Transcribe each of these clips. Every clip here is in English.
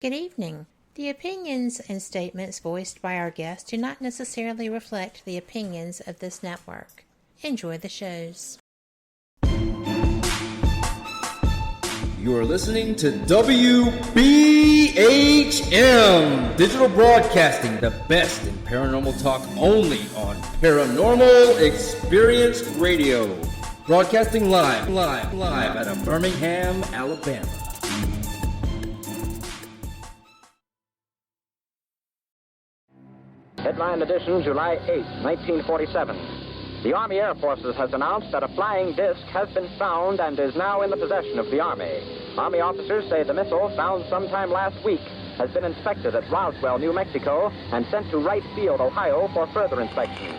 Good evening. The opinions and statements voiced by our guests do not necessarily reflect the opinions of this network. Enjoy the shows. You're listening to WBHM Digital Broadcasting, the best in paranormal talk, only on Paranormal Experience Radio. Broadcasting live out of Birmingham, Alabama. Headline edition, July 8, 1947. The Army Air Forces has announced that a flying disc has been found and is now in the possession of the Army. Army officers say the missile, found sometime last week, has been inspected at Roswell, New Mexico, and sent to Wright Field, Ohio, for further inspection.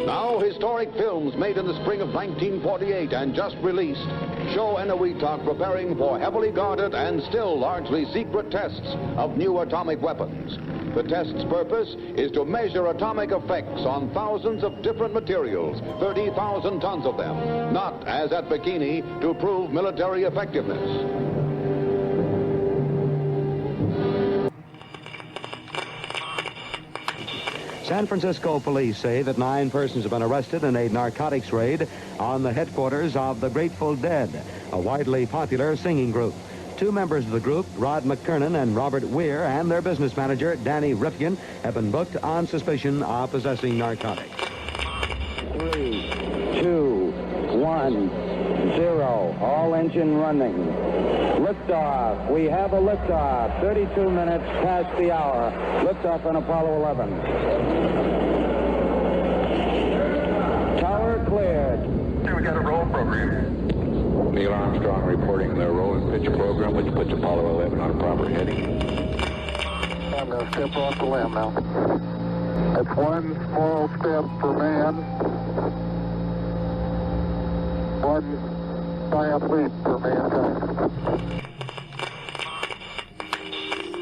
Now, historic films made in the spring of 1948 and just released show Eniwetok preparing for heavily guarded and still largely secret tests of new atomic weapons. The test's purpose is to measure atomic effects on thousands of different materials, 30,000 tons of them, not, as at Bikini, to prove military effectiveness. San Francisco police say that 9 persons have been arrested in a narcotics raid on the headquarters of the Grateful Dead, a widely popular singing group. 2 members of the group, Rod McKernan and Robert Weir, and their business manager, Danny Rifkin, have been booked on suspicion of possessing narcotics. 3, 2, 1, 0. All engine running. Liftoff. We have a liftoff. 32 minutes past the hour. Liftoff on Apollo 11. Tower cleared. We got a roll program. Neil Armstrong reporting the roll and pitch program, which puts Apollo 11 on a proper heading. I'm going to step off the limb now. That's one small step for man, one giant leap for mankind.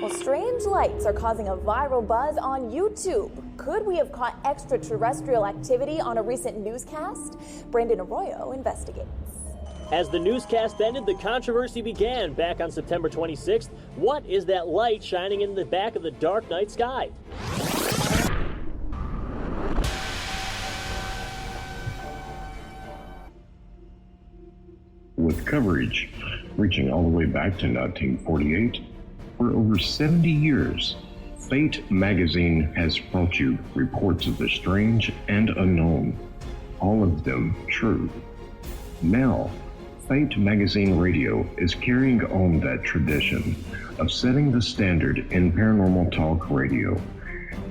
Well, strange lights are causing a viral buzz on YouTube. Could we have caught extraterrestrial activity on a recent newscast? Brandon Arroyo investigates. As the newscast ended, the controversy began back on September 26th. What is that light shining in the back of the dark night sky? With coverage reaching all the way back to 1948, for over 70 years, Fate magazine has brought you reports of the strange and unknown, all of them true. Now, Fate Magazine Radio is carrying on that tradition of setting the standard in paranormal talk radio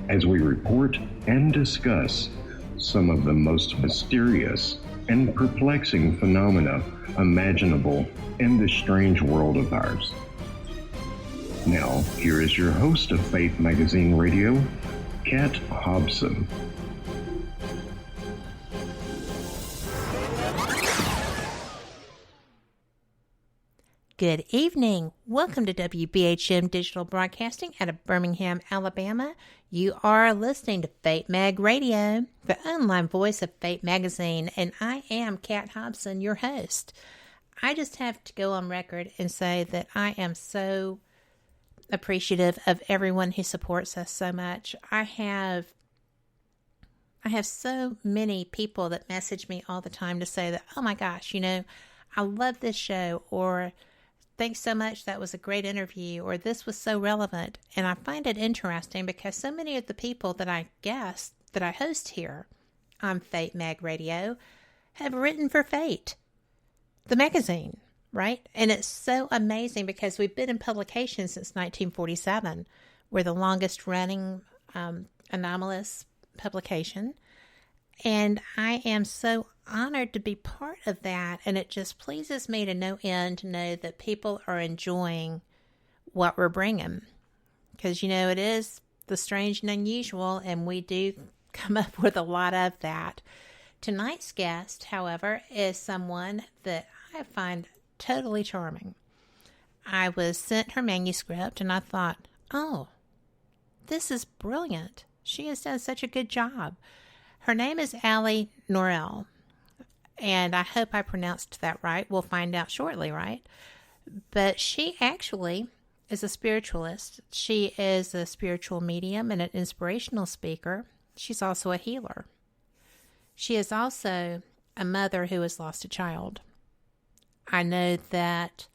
as we report and discuss some of the most mysterious and perplexing phenomena imaginable in this strange world of ours. Now, here is your host of Fate Magazine Radio, Kat Hobson. Good evening. Welcome to WBHM Digital Broadcasting out of Birmingham, Alabama. You are listening to Fate Mag Radio, the online voice of Fate Magazine, and I am Kat Hobson, your host. I just have to go on record and say that I am so appreciative of everyone who supports us so much. I have so many people that message me all the time to say that, oh my gosh, I love this show, or thanks so much, that was a great interview, or this was so relevant. And I find it interesting because so many of the people that I host here on Fate Mag Radio have written for Fate, the magazine, right? And it's so amazing because we've been in publication since 1947. We're the longest running anomalous publication. And I am so honored to be part of that, and it just pleases me to no end to know that people are enjoying what we're bringing, because it is the strange and unusual, and we do come up with a lot of that. Tonight's guest, however, is someone that I find totally charming. I was sent her manuscript, and I thought, oh, this is brilliant. She has done such a good job. Her name is Norell, and I hope I pronounced that right. We'll find out shortly, right? But she actually is a spiritualist. She is a spiritual medium and an inspirational speaker. She's also a healer. She is also a mother who has lost a child. I know that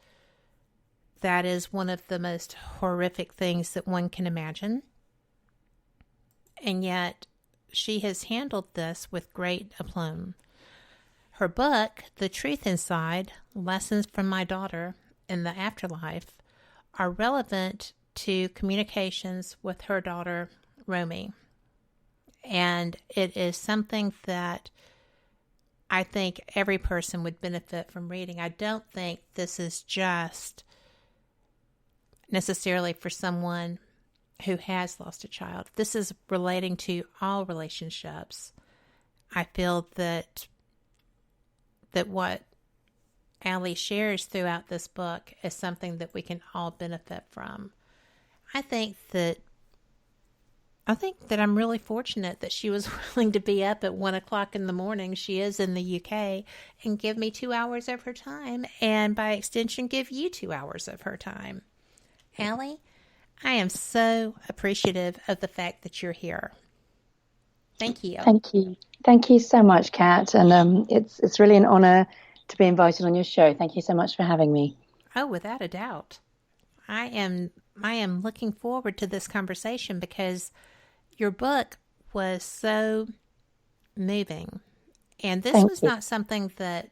that is one of the most horrific things that one can imagine. And yet, she has handled this with great aplomb. Her book, The Truth Inside, Lessons from My Daughter in the Afterlife, are relevant to communications with her daughter, Romy. And it is something that I think every person would benefit from reading. I don't think this is just necessarily for someone who has lost a child. This is relating to all relationships. I feel that what Allie shares throughout this book is something that we can all benefit from. I think that I'm really fortunate that she was willing to be up at 1 o'clock in the morning. She is in the UK, and give me 2 hours of her time, and by extension, give you 2 hours of her time. Allie, I am so appreciative of the fact that you're here. Thank you. Thank you. Thank you so much, Kat. And it's really an honor to be invited on your show. Thank you so much for having me. Oh, without a doubt. I am looking forward to this conversation because your book was so moving. And this was not something that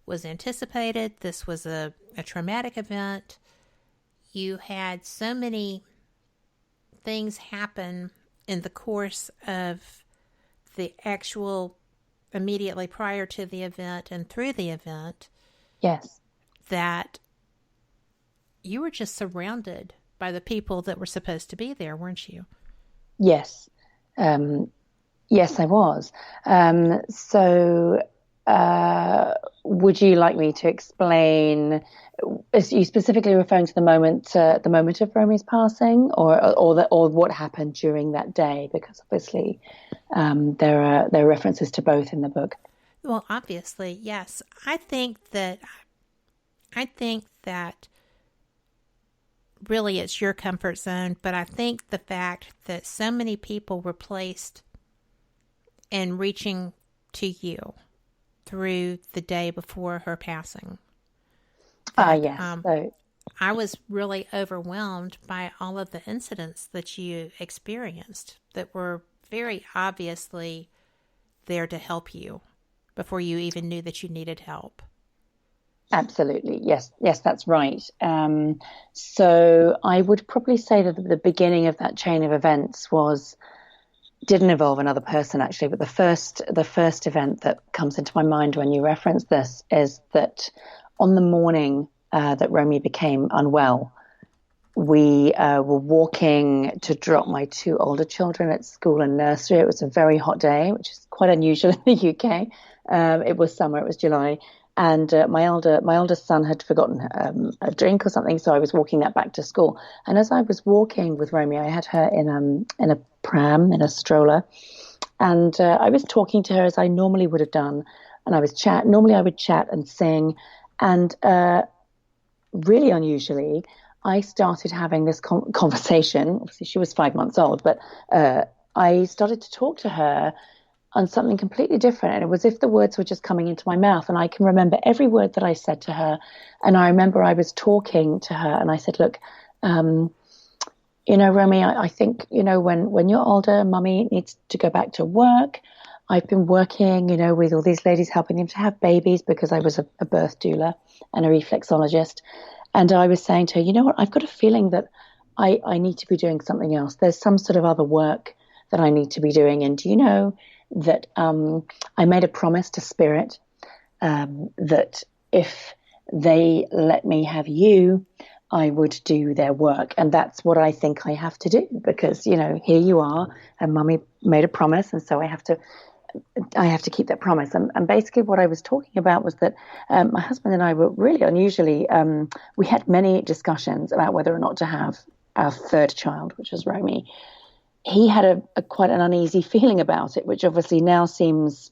was anticipated. This was a traumatic event. You had so many things happen in the course of the actual immediately prior to the event and through the event. Yes. That you were just surrounded by the people that were supposed to be there, weren't you? Yes. Yes, I was. Would you like me to explain? Are you specifically referring to the moment of Romy's passing, or what happened during that day? Because obviously, there are references to both in the book. Well, obviously, yes. I think that really it's your comfort zone, but I think the fact that so many people were placed in reaching to you through the day before her passing. Yes. I was really overwhelmed by all of the incidents that you experienced that were very obviously there to help you before you even knew that you needed help. Absolutely. Yes, that's right. So I would probably say that the beginning of that chain of events didn't involve another person actually, but the first event that comes into my mind when you reference this is that on the morning that Romy became unwell, we were walking to drop my 2 older children at school and nursery. It was a very hot day, which is quite unusual in the UK. It was summer, it was July. And my older son had forgotten a drink or something, so I was walking that back to school. And as I was walking with Romy, I had her in a pram, in a stroller, and I was talking to her as I normally would have done. And I would chat and sing, and really unusually, I started having this conversation. Obviously, she was 5 months old, but I started to talk to her on something completely different. And it was as if the words were just coming into my mouth. And I can remember every word that I said to her. And I remember I was talking to her and I said, look, Romy, I think, when you're older, Mummy needs to go back to work. I've been working, with all these ladies, helping them to have babies because I was a birth doula and a reflexologist. And I was saying to her, you know what, I've got a feeling that I need to be doing something else. There's some sort of other work that I need to be doing. And do you know that I made a promise to Spirit that if they let me have you, I would do their work. And that's what I think I have to do because, here you are and Mummy made a promise. And so I have to keep that promise. And basically what I was talking about was that my husband and I were really unusually, we had many discussions about whether or not to have our third child, which was Romy. He had a quite an uneasy feeling about it, which obviously now seems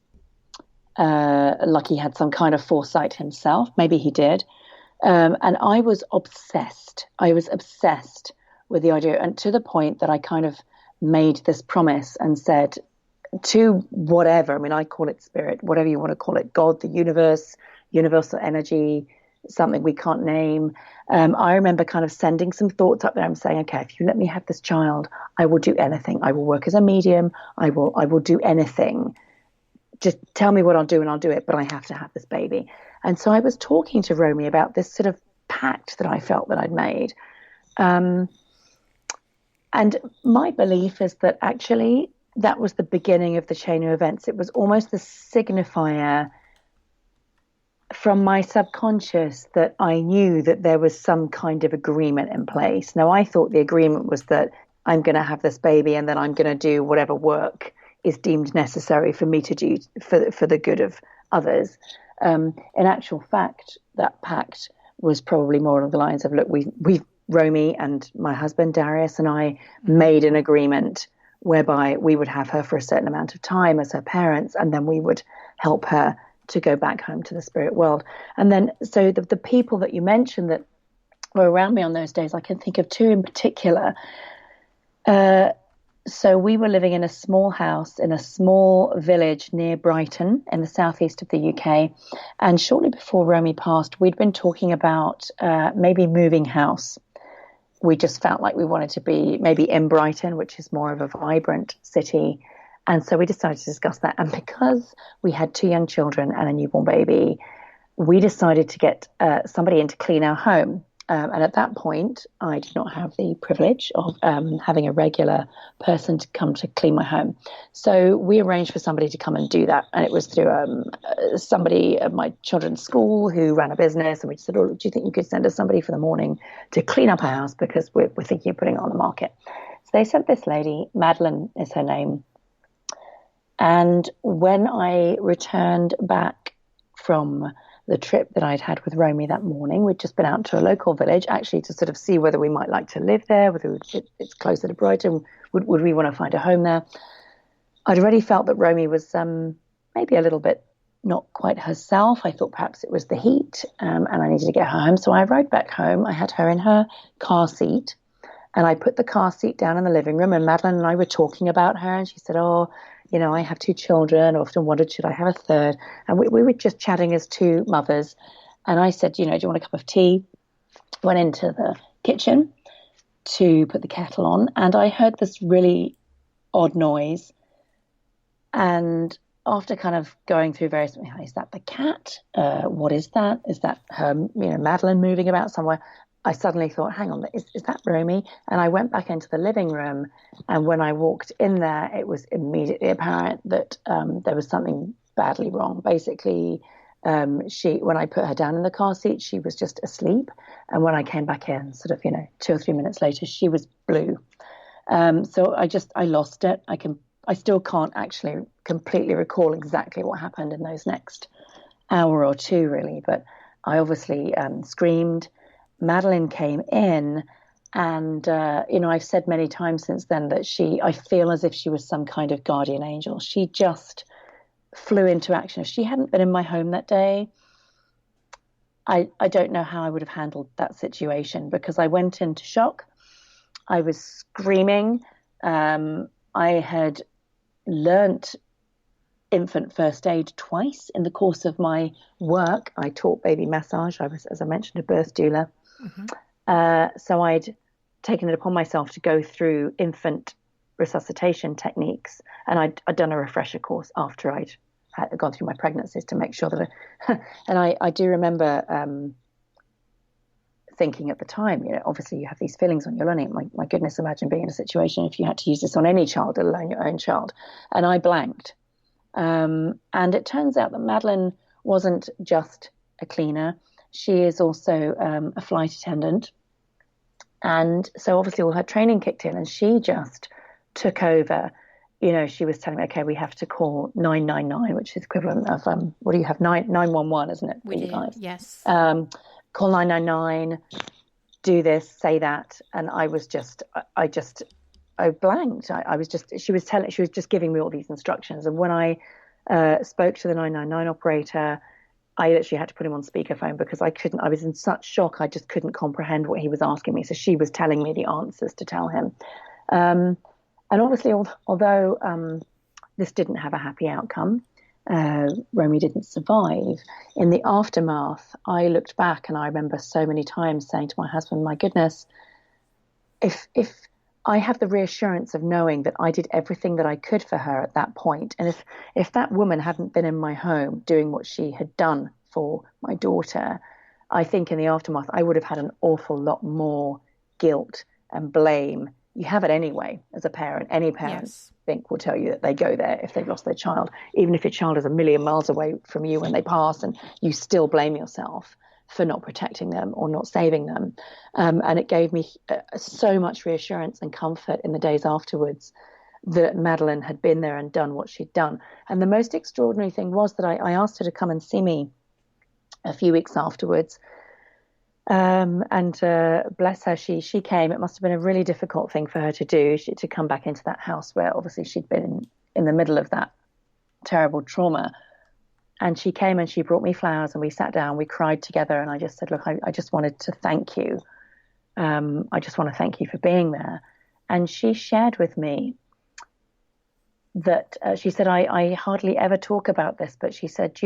like he had some kind of foresight himself. Maybe he did. And I was obsessed. I was obsessed with the idea, and to the point that I kind of made this promise and said to whatever, I mean, I call it spirit, whatever you want to call it, God, the universe, universal energy, something we can't name. I remember kind of sending some thoughts up there and saying, okay, if you let me have this child, I will do anything. I will work as a medium. I will do anything. Just tell me what I'll do and I'll do it, but I have to have this baby. And so I was talking to Romy about this sort of pact that I felt that I'd made. And my belief is that actually that was the beginning of the chain of events. It was almost the signifier from my subconscious that I knew that there was some kind of agreement in place. Now, I thought the agreement was that I'm going to have this baby and then I'm going to do whatever work is deemed necessary for me to do for the good of others. In actual fact, that pact was probably more along the lines of, look, we Romy and my husband Darius and I made an agreement whereby we would have her for a certain amount of time as her parents, and then we would help her to go back home to the spirit world. And then, so the people that you mentioned that were around me on those days, I can think of two in particular. So we were living in a small house in a small village near Brighton in the southeast of the UK. And shortly before Romy passed, we'd been talking about maybe moving house. We just felt like we wanted to be maybe in Brighton, which is more of a vibrant city. And so we decided to discuss that. And because we had two young children and a newborn baby, we decided to get somebody in to clean our home. And at that point, I did not have the privilege of having a regular person to come to clean my home. So we arranged for somebody to come and do that. And it was through somebody at my children's school who ran a business. And we said, oh, do you think you could send us somebody for the morning to clean up our house because we're thinking of putting it on the market? So they sent this lady, Madeline is her name. And when I returned back from the trip that I'd had with Romy that morning, we'd just been out to a local village, actually to sort of see whether we might like to live there, whether it's closer to Brighton, would we want to find a home there. I'd already felt that Romy was maybe a little bit not quite herself. I thought perhaps it was the heat and I needed to get her home. So I rode back home. I had her in her car seat and I put the car seat down in the living room, and Madeline and I were talking about her, and she said, oh, you know, I have two children. I often wondered, should I have a third? And we were just chatting as two mothers. And I said, you know, do you want a cup of tea? Went into the kitchen to put the kettle on. And I heard this really odd noise. And after kind of going through various, is that the cat? What is that? Is that her, Madeline moving about somewhere? I suddenly thought, hang on, is that Romy? And I went back into the living room. And when I walked in there, it was immediately apparent that there was something badly wrong. Basically, when I put her down in the car seat, she was just asleep. And when I came back in, sort of, 2 or 3 minutes later, she was blue. So I lost it. I still can't actually completely recall exactly what happened in those next hour or two, really. But I obviously screamed. Madeline came in, and, I've said many times since then that I feel as if she was some kind of guardian angel. She just flew into action. If she hadn't been in my home that day, I don't know how I would have handled that situation, because I went into shock. I was screaming. I had learnt infant first aid twice in the course of my work. I taught baby massage. I was, as I mentioned, a birth doula. Mm-hmm. So I'd taken it upon myself to go through infant resuscitation techniques, and I'd done a refresher course after I'd gone through my pregnancies to make sure that and I do remember thinking at the time, obviously you have these feelings when you're learning. My goodness, imagine being in a situation if you had to use this on any child, let alone your own child. And I blanked. And it turns out that Madeline wasn't just a cleaner. She is also a flight attendant. And so obviously all her training kicked in, and she just took over. She was telling me, okay, we have to call 999, which is equivalent of, what do you have? 911, isn't it? We do, guys? yes. Call 999, do this, say that. And I blanked. She was just giving me all these instructions. And when I spoke to the 999 operator, I literally had to put him on speakerphone because I was in such shock. I just couldn't comprehend what he was asking me. So she was telling me the answers to tell him. And obviously, although this didn't have a happy outcome, Romy didn't survive. In the aftermath, I looked back and I remember so many times saying to my husband, my goodness, if I have the reassurance of knowing that I did everything that I could for her at that point, and if that woman hadn't been in my home doing what she had done for my daughter, I think in the aftermath, I would have had an awful lot more guilt and blame. You have it anyway as a parent. Any parent, Yes. I think, will tell you that they go there if they've lost their child, even if your child is a million miles away from you when they pass, and you still blame yourself for not protecting them or not saving them. And it gave me so much reassurance and comfort in the days afterwards that Madeline had been there and done what she'd done. And the most extraordinary thing was that I asked her to come and see me a few weeks afterwards. And bless her, she came. It must have been a really difficult thing for her to do, to come back into that house where obviously she'd been in the middle of that terrible trauma. And she came and she brought me flowers and we sat down, we cried together. And I just said, look, I just wanted to thank you. I just want to thank you for being there. And she shared with me that she said, I hardly ever talk about this, but she said,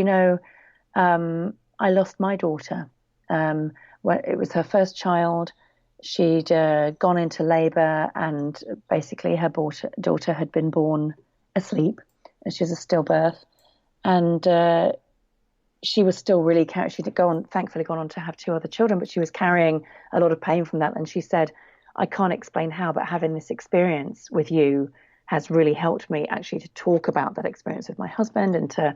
I lost my daughter. When it was her first child. She'd gone into labor and basically her daughter had been born asleep. She was a stillbirth. And she was still really she'd thankfully gone on to have 2 other children, but she was carrying a lot of pain from that. And she said, I can't explain how, but having this experience with you has really helped me actually to talk about that experience with my husband and to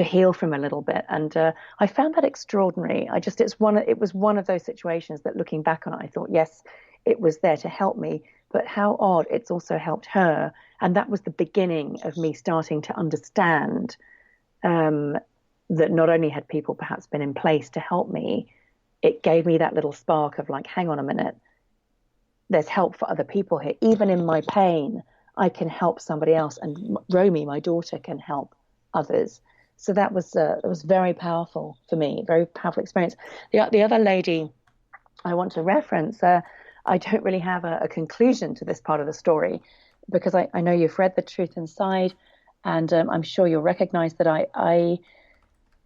heal from a little bit. And I found that extraordinary. It was one of those situations that looking back on it, I thought, yes, it was there to help me, but how odd it's also helped her. And that was the beginning of me starting to understand that not only had people perhaps been in place to help me, it gave me that little spark of like, hang on a minute, there's help for other people here. Even in my pain, I can help somebody else. And Romy, my daughter, can help others. So that was very powerful for me, very powerful experience. The other lady I want to reference, I don't really have a conclusion to this part of the story because I know you've read The Truth Inside, and I'm sure you'll recognize that I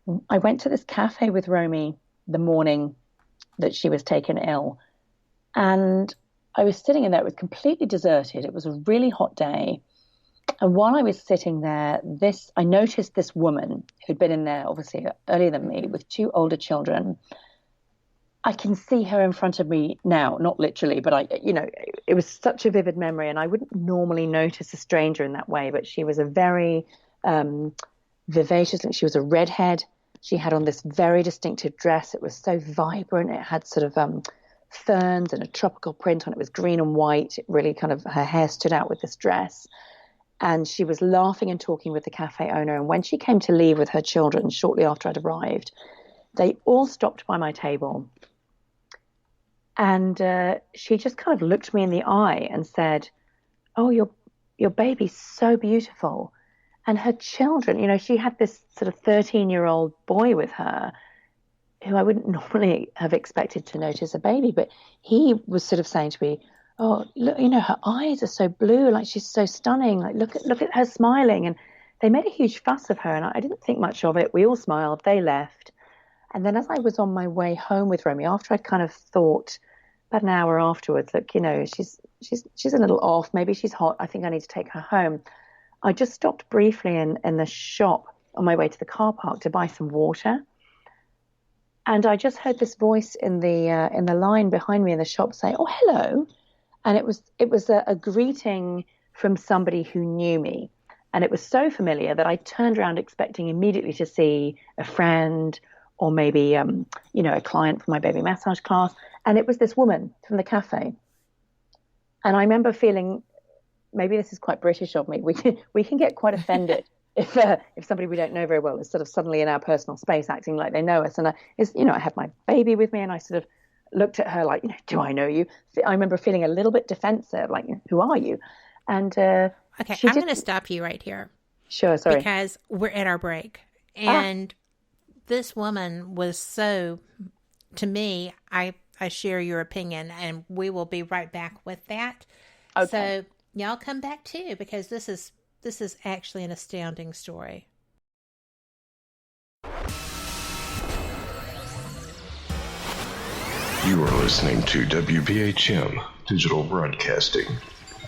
went to this cafe with Romy the morning that she was taken ill, and I was sitting in there. It was completely deserted. It was a really hot day. And while I was sitting there, I noticed this woman who'd been in there obviously earlier than me with 2 older children. I can see her in front of me now, not literally, but it was such a vivid memory, and I wouldn't normally notice a stranger in that way, but she was a very vivacious, she was a redhead. She had on this very distinctive dress. It was so vibrant. It had sort of ferns and a tropical print on it. It was green and white. It really kind of, her hair stood out with this dress. And she was laughing and talking with the cafe owner. And when she came to leave with her children shortly after I'd arrived, they all stopped by my table. And she just kind of looked me in the eye and said, oh, your baby's so beautiful. And her children, she had this sort of 13-year-old boy with her who I wouldn't normally have expected to notice a baby. But he was sort of saying to me, oh, look, her eyes are so blue, like she's so stunning. Like, look at her smiling. And they made a huge fuss of her, and I didn't think much of it. We all smiled. They left. And then as I was on my way home with Romy, after I'd kind of thought about an hour afterwards, look, she's a little off. Maybe she's hot. I think I need to take her home. I just stopped briefly in the shop on my way to the car park to buy some water. And I just heard this voice in the line behind me in the shop say, oh, hello. And it was a greeting from somebody who knew me. And it was so familiar that I turned around expecting immediately to see a friend or maybe, a client from my baby massage class. And it was this woman from the cafe. And I remember feeling, maybe this is quite British of me, we can get quite offended if somebody we don't know very well is sort of suddenly in our personal space acting like they know us. And I had my baby with me, and I sort of looked at her like, do I know you? I remember feeling a little bit defensive, like, who are you? And okay, I'm going to stop you right here. Sure, sorry. Because we're at our break. And this woman was so, to me, I share your opinion, and we will be right back with that. Okay. So y'all come back too, because this is actually an astounding story. You are listening to WBHM Digital Broadcasting,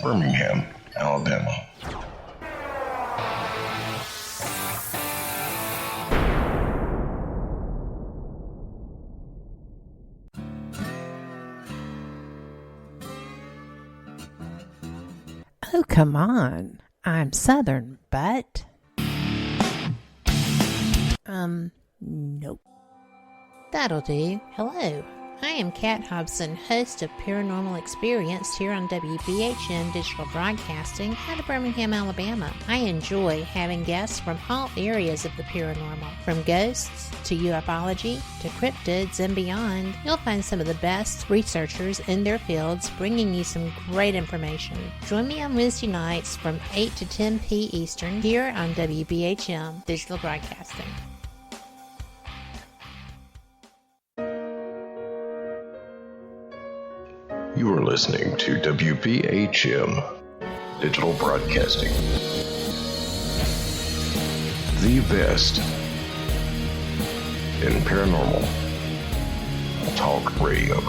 Birmingham, Alabama. Oh, come on. I'm Southern, but... Nope. That'll do. Hello. I am Kat Hobson, host of Paranormal Experience here on WBHM Digital Broadcasting out of Birmingham, Alabama. I enjoy having guests from all areas of the paranormal, from ghosts to ufology to cryptids and beyond. You'll find some of the best researchers in their fields bringing you some great information. Join me on Wednesday nights from 8 to 10 p. Eastern here on WBHM Digital Broadcasting. You are listening to WBHM Digital Broadcasting, the best in paranormal talk radio.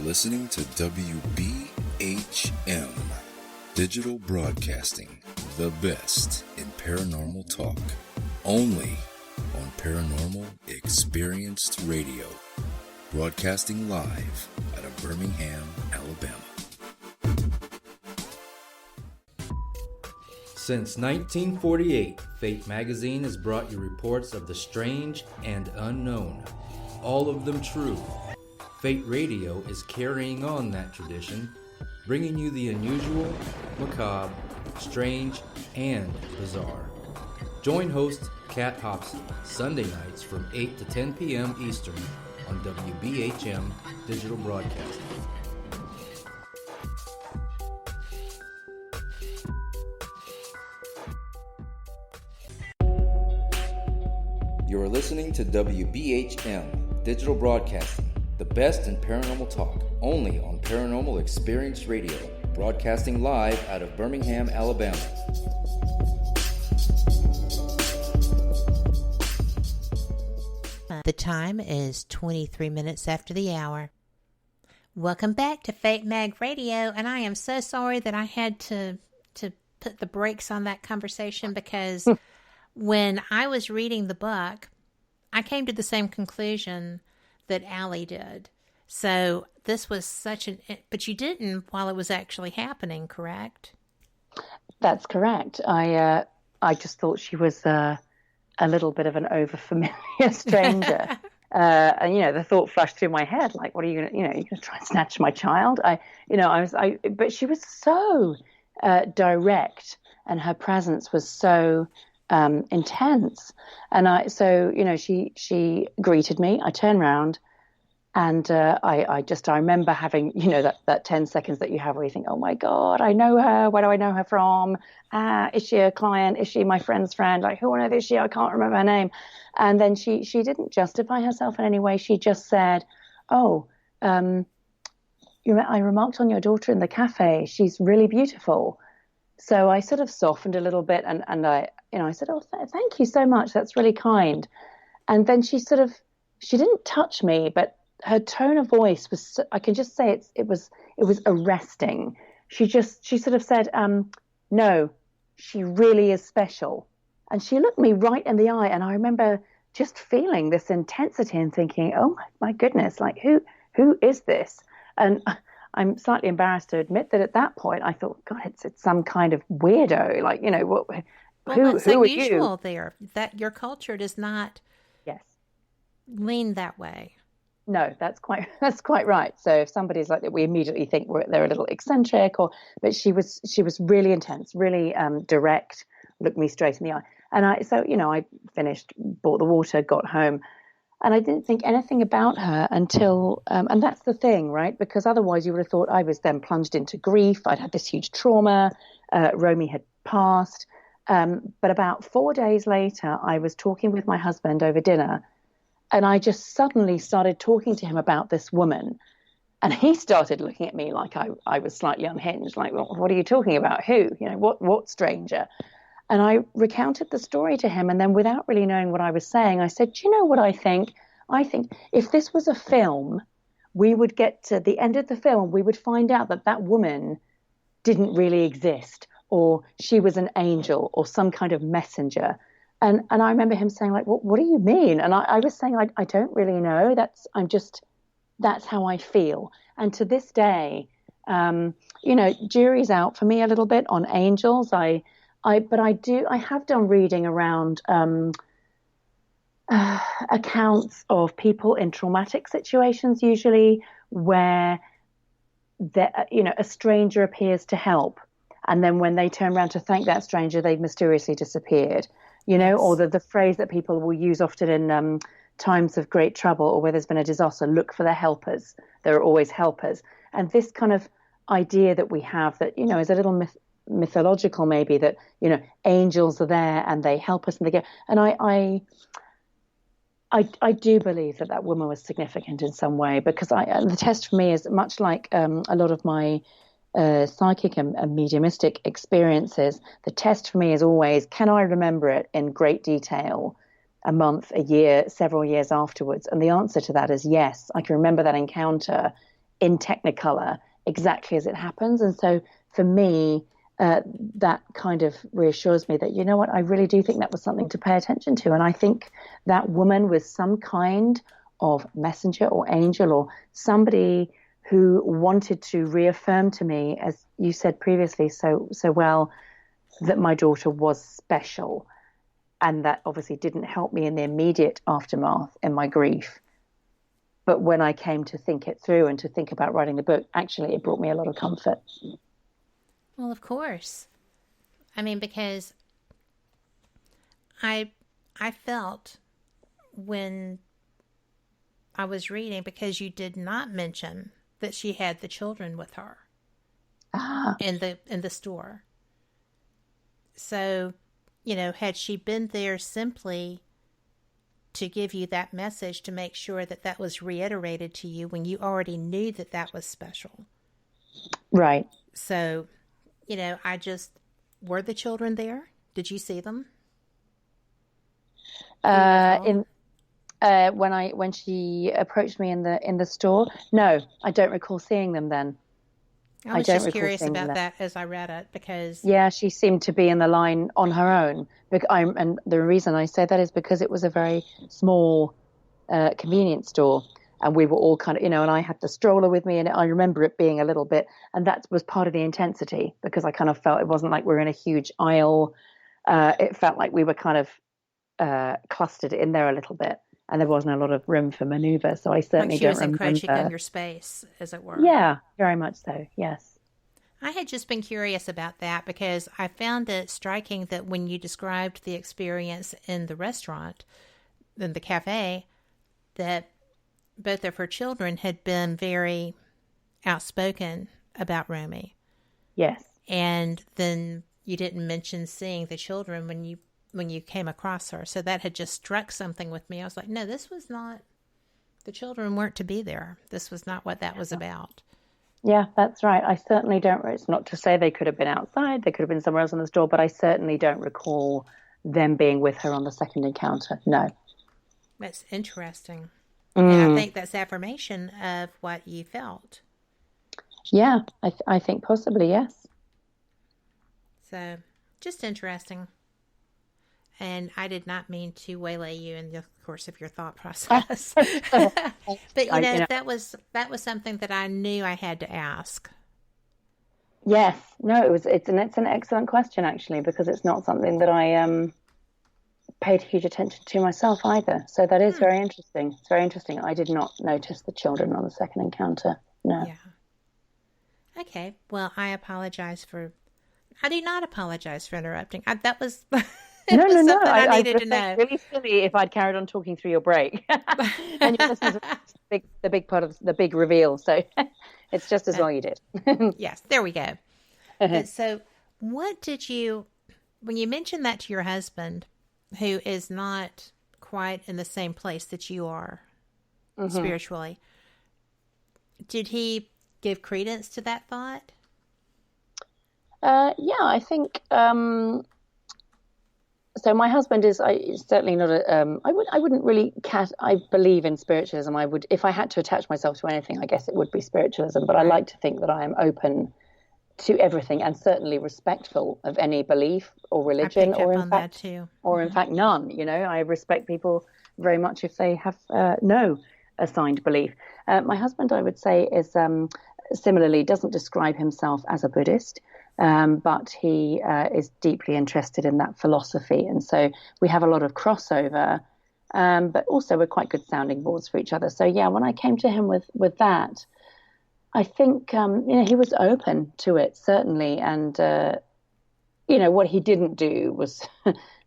Listening to WBHM Digital Broadcasting, the best in paranormal talk, only on Paranormal Experienced Radio, broadcasting live out of Birmingham, Alabama. Since 1948, Fate magazine has brought you reports of the strange and unknown, all of them true. Fate Radio is carrying on that tradition, bringing you the unusual, macabre, strange, and bizarre. Join host Kat Hobson Sunday nights from 8 to 10 p.m. Eastern on WBHM Digital Broadcasting. You are listening to WBHM Digital Broadcasting, the best in paranormal talk, only on Paranormal Experience Radio, broadcasting live out of Birmingham, Alabama. The time is 23 minutes after the hour. Welcome back to Fate Mag Radio, and I am so sorry that I had to put the brakes on that conversation because when I was reading the book, I came to the same conclusion that Allie did. So this was but you didn't while it was actually happening, correct? That's correct. I just thought she was a little bit of an overfamiliar stranger. And, the thought flashed through my head, like, what are you going to, you're going to try and snatch my child? But she was so direct, and her presence was so intense. And she greeted me. I turned around, and I remember having, that 10 seconds that you have where you think, oh my God, I know her. Where do I know her from? Is she a client? Is she my friend's friend? Like, who on earth is she? I can't remember her name. And then she didn't justify herself in any way. She just said, I remarked on your daughter in the cafe. She's really beautiful. So I sort of softened a little bit, and I said, thank you so much. That's really kind. And then she didn't touch me, but her tone of voice was, I can just say it was arresting. She sort of said, no, she really is special. And she looked me right in the eye, and I remember just feeling this intensity and thinking, oh my goodness, like who is this? And I'm slightly embarrassed to admit that at that point I thought, God, it's some kind of weirdo. Like, what? What's who unusual are you? there? That your culture does not lean that way. No, that's quite right. So if somebody's like that, we immediately think they're a little eccentric. But she was really intense, really direct. Looked me straight in the eye. And I finished, bought the water, got home, and I didn't think anything about her until, and that's the thing, right? Because otherwise you would have thought I was then plunged into grief. I'd had this huge trauma. Romy had passed. But about 4 days later, I was talking with my husband over dinner, and I just suddenly started talking to him about this woman. And he started looking at me like I was slightly unhinged, like, well, what are you talking about? Who? What stranger? And I recounted the story to him. And then without really knowing what I was saying, I said, do you know what I think? I think if this was a film, we would get to the end of the film, we would find out that woman didn't really exist, or she was an angel or some kind of messenger. And I remember him saying, like, what do you mean? And I was saying, I don't really know. That's how I feel. And to this day, jury's out for me a little bit on angels. I have done reading around accounts of people in traumatic situations, usually where a stranger appears to help, and then when they turn around to thank that stranger, they've mysteriously disappeared. Yes. Or the phrase that people will use often in times of great trouble or where there's been a disaster: look for the helpers. There are always helpers. And this kind of idea that we have that is a little mythological, maybe, that angels are there and they help us and they go. And I do believe that woman was significant in some way, because the test for me is much like a lot of my psychic and mediumistic experiences. The test for me is always, can I remember it in great detail a month, a year, several years afterwards? And the answer to that is yes. I can remember that encounter in Technicolor exactly as it happens. And so for me, that kind of reassures me that, you know what, I really do think that was something to pay attention to. And I think that woman was some kind of messenger or angel or somebody who wanted to reaffirm to me, as you said previously so well, that my daughter was special. And that obviously didn't help me in the immediate aftermath in my grief. But when I came to think it through and to think about writing the book, actually it brought me a lot of comfort. Well, of course. I mean, because I felt when I was reading, because you did not mention that she had the children with her in the store. So, had she been there simply to give you that message, to make sure that was reiterated to you when you already knew that was special. Right. So, were the children there? Did you see them? When she approached me in the store, no, I don't recall seeing them then. I was just curious about that as I read it, because she seemed to be in the line on her own. And the reason I say that is because it was a very small convenience store, and we were all kind of, and I had the stroller with me, and I remember it being a little bit, and that was part of the intensity, because I kind of felt it wasn't like we were in a huge aisle. It felt like we were kind of clustered in there a little bit. And there wasn't a lot of room for maneuver, so I certainly don't remember. Like she was encroaching in your space, as it were. Yeah, very much so, yes. I had just been curious about that, because I found it striking that when you described the experience in the restaurant, in the cafe, that both of her children had been very outspoken about Romy. Yes. And then you didn't mention seeing the children when you came across her. So that had just struck something with me. I was like, no, this was not, the children weren't to be there. This was not what that was about. Yeah, that's right. I certainly don't, it's not to say they could have been outside, they could have been somewhere else in the store, but I certainly don't recall them being with her on the second encounter. No. That's interesting. And I think that's affirmation of what you felt. Yeah, I think possibly, yes. So, just interesting. And I did not mean to waylay you in the course of your thought process. But that was something that I knew I had to ask. Yes, no, it's an excellent question, actually, because it's not something that I paid huge attention to myself either. So that is very interesting. It's very interesting. I did not notice the children on the second encounter. No. Yeah. Okay. Well, I do not apologize for interrupting. That was It No, was no, no. something I I needed would to have know. felt really silly if I'd carried on talking through your break. And your listeners are the big part of the big reveal. So it's just as well you did. Yes, there we go. So, what did you, when you mentioned that to your husband, who is not quite in the same place that you are spiritually, did he give credence to that thought? Yeah, I think so. My husband is certainly not a. I wouldn't really. I believe in spiritualism. I would, if I had to attach myself to anything, I guess it would be spiritualism. But I like to think that I am open to everything and certainly respectful of any belief or religion, or in fact, none. You know, I respect people very much if they have no assigned belief. My husband, I would say, is similarly doesn't describe himself as a Buddhist. But he is deeply interested in that philosophy. And so we have a lot of crossover, but also we're quite good sounding boards for each other. So, yeah, when I came to him with that, I think, he was open to it, certainly. And, what he didn't do was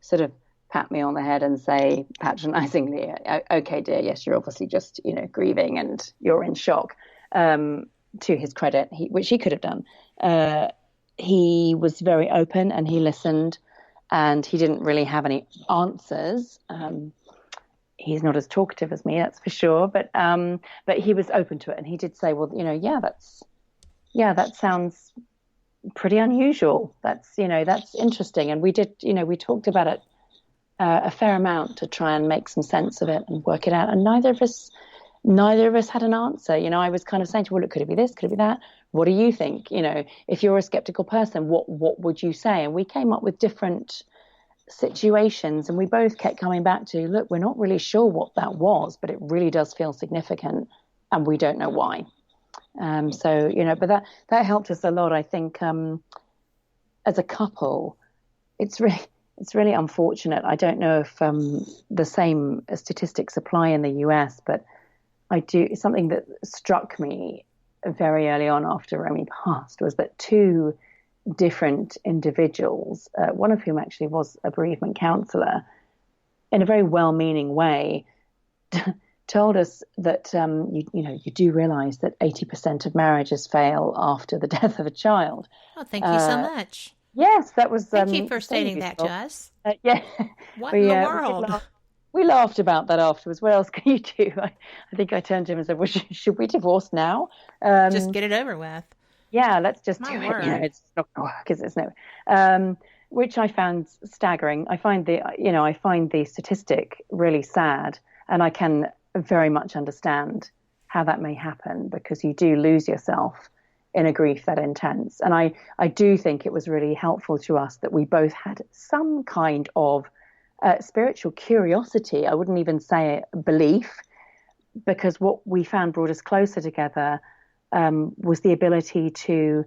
sort of pat me on the head and say patronizingly, okay, dear, yes, you're obviously just, grieving and you're in shock. To his credit, which he could have done. He was very open and he listened, and he didn't really have any answers. He's not as talkative as me, that's for sure. But he was open to it, and he did say, "Well, that sounds pretty unusual. That's interesting." And we did, we talked about it a fair amount to try and make some sense of it and work it out. And neither of us had an answer. I was kind of saying to him, well, could it be this? Could it be that? What do you think? If you're a skeptical person, what would you say? And we came up with different situations, and we both kept coming back to, look, we're not really sure what that was, but it really does feel significant, and we don't know why. But that helped us a lot, I think. As a couple, it's really unfortunate. I don't know if the same statistics apply in the US, but something that struck me very early on after Romy passed was that two different individuals, one of whom actually was a bereavement counsellor, in a very well-meaning way, told us that you do realise that 80% of marriages fail after the death of a child. Oh, thank you so much. Yes, that was. Thank you for stating that to us. Yeah. What in the world? We laughed about that afterwards. What else can you do? I think I turned to him and said, well, should we divorce now? Just get it over with. Yeah, let's just My do word. it. It's not going to work, is it? No. Which I found staggering. I find the statistic really sad, and I can very much understand how that may happen, because you do lose yourself in a grief that intense. And I do think it was really helpful to us that we both had some kind of spiritual curiosity. I wouldn't even say belief, because what we found brought us closer together was the ability to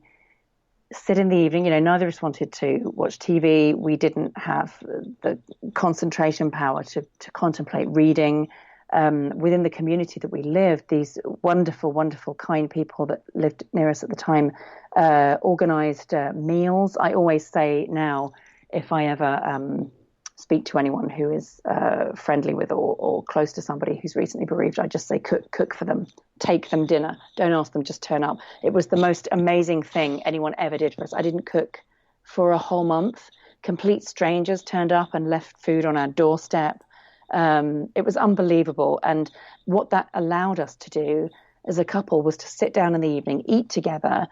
sit in the evening. Neither of us wanted to watch TV. We didn't have the concentration power to contemplate reading. Within the community that we lived, these wonderful, wonderful, kind people that lived near us at the time organised meals. I always say now, if I ever speak to anyone who is friendly with or close to somebody who's recently bereaved, I just say cook for them, take them dinner, don't ask them, just turn up. It was the most amazing thing anyone ever did for us. I didn't cook for a whole month. Complete strangers turned up and left food on our doorstep. It was unbelievable. And what that allowed us to do as a couple was to sit down in the evening, eat together,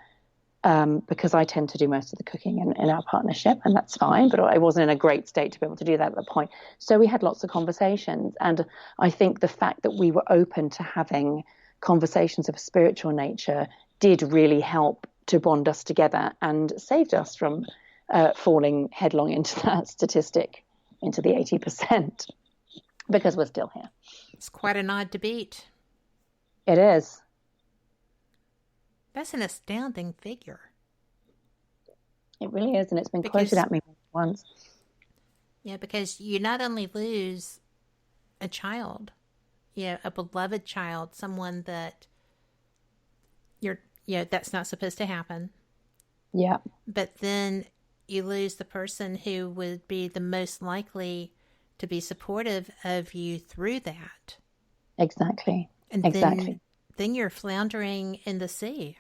because I tend to do most of the cooking in our partnership, and that's fine, but I wasn't in a great state to be able to do that at the point. So we had lots of conversations, and I think the fact that we were open to having conversations of a spiritual nature did really help to bond us together and saved us from falling headlong into that statistic, into the 80%, because we're still here. It's quite an odd debate. It is. That's an astounding figure. It really is, and it's been quoted at me once. Yeah, because you not only lose a child, a beloved child, someone that that's not supposed to happen. Yeah. But then you lose the person who would be the most likely to be supportive of you through that. Exactly. And exactly. Then you're floundering in the sea.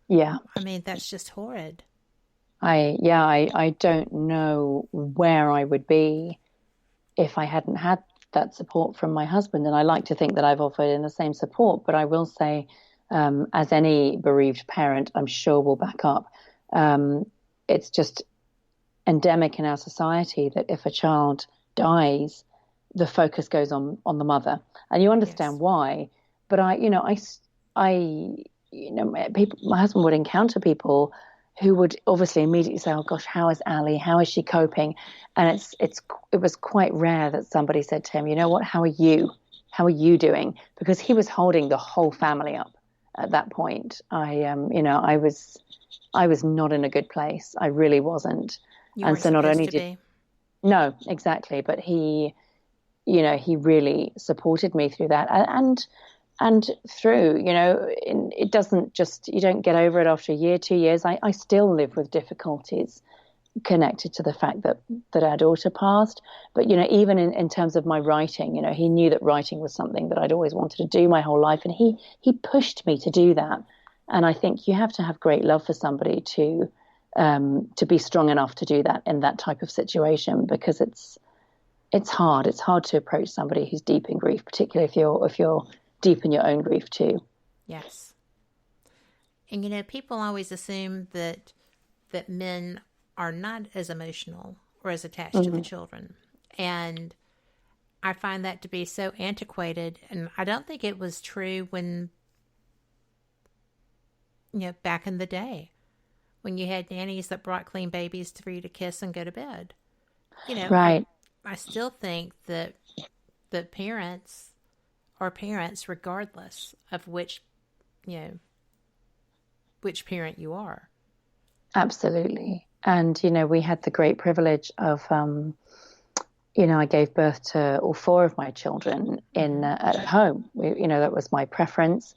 Yeah. I mean, that's just horrid. I don't know where I would be if I hadn't had that support from my husband. And I like to think that I've offered in the same support, but I will say, as any bereaved parent, I'm sure will back up, it's just endemic in our society that if a child dies, the focus goes on the mother, and you understand why. But people, my husband would encounter people who would obviously immediately say, "Oh gosh, how is Ali? How is she coping?" And it was quite rare that somebody said to him, "You know what? How are you? How are you doing?" Because he was holding the whole family up at that point. I was not in a good place. I really wasn't. You weren't supposed to be. No, exactly. But he really supported me through that, and through, it doesn't just, you don't get over it after a year, 2 years. I still live with difficulties connected to the fact that our daughter passed. But, even in terms of my writing, he knew that writing was something that I'd always wanted to do my whole life. And he pushed me to do that. And I think you have to have great love for somebody to be strong enough to do that in that type of situation, because it's hard. It's hard to approach somebody who's deep in grief, particularly if you're deep in your own grief too. Yes. And people always assume that men are not as emotional or as attached to the children. And I find that to be so antiquated. And I don't think it was true when, back in the day, when you had nannies that brought clean babies for you to kiss and go to bed. Right. I still think that parents are parents regardless of which parent you are. Absolutely. And, we had the great privilege of, I gave birth to all four of my children at home. That was my preference.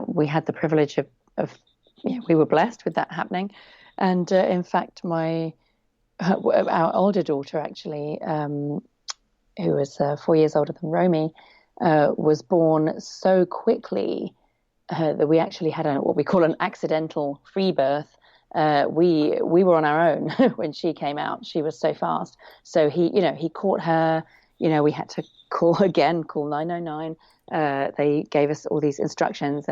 We had the privilege of we were blessed with that happening. And in fact, our older daughter, actually, who was 4 years older than Romy, was born so quickly that we actually had what we call an accidental free birth. We were on our own when she came out. She was so fast. So he caught her. We had to call 999. They gave us all these instructions,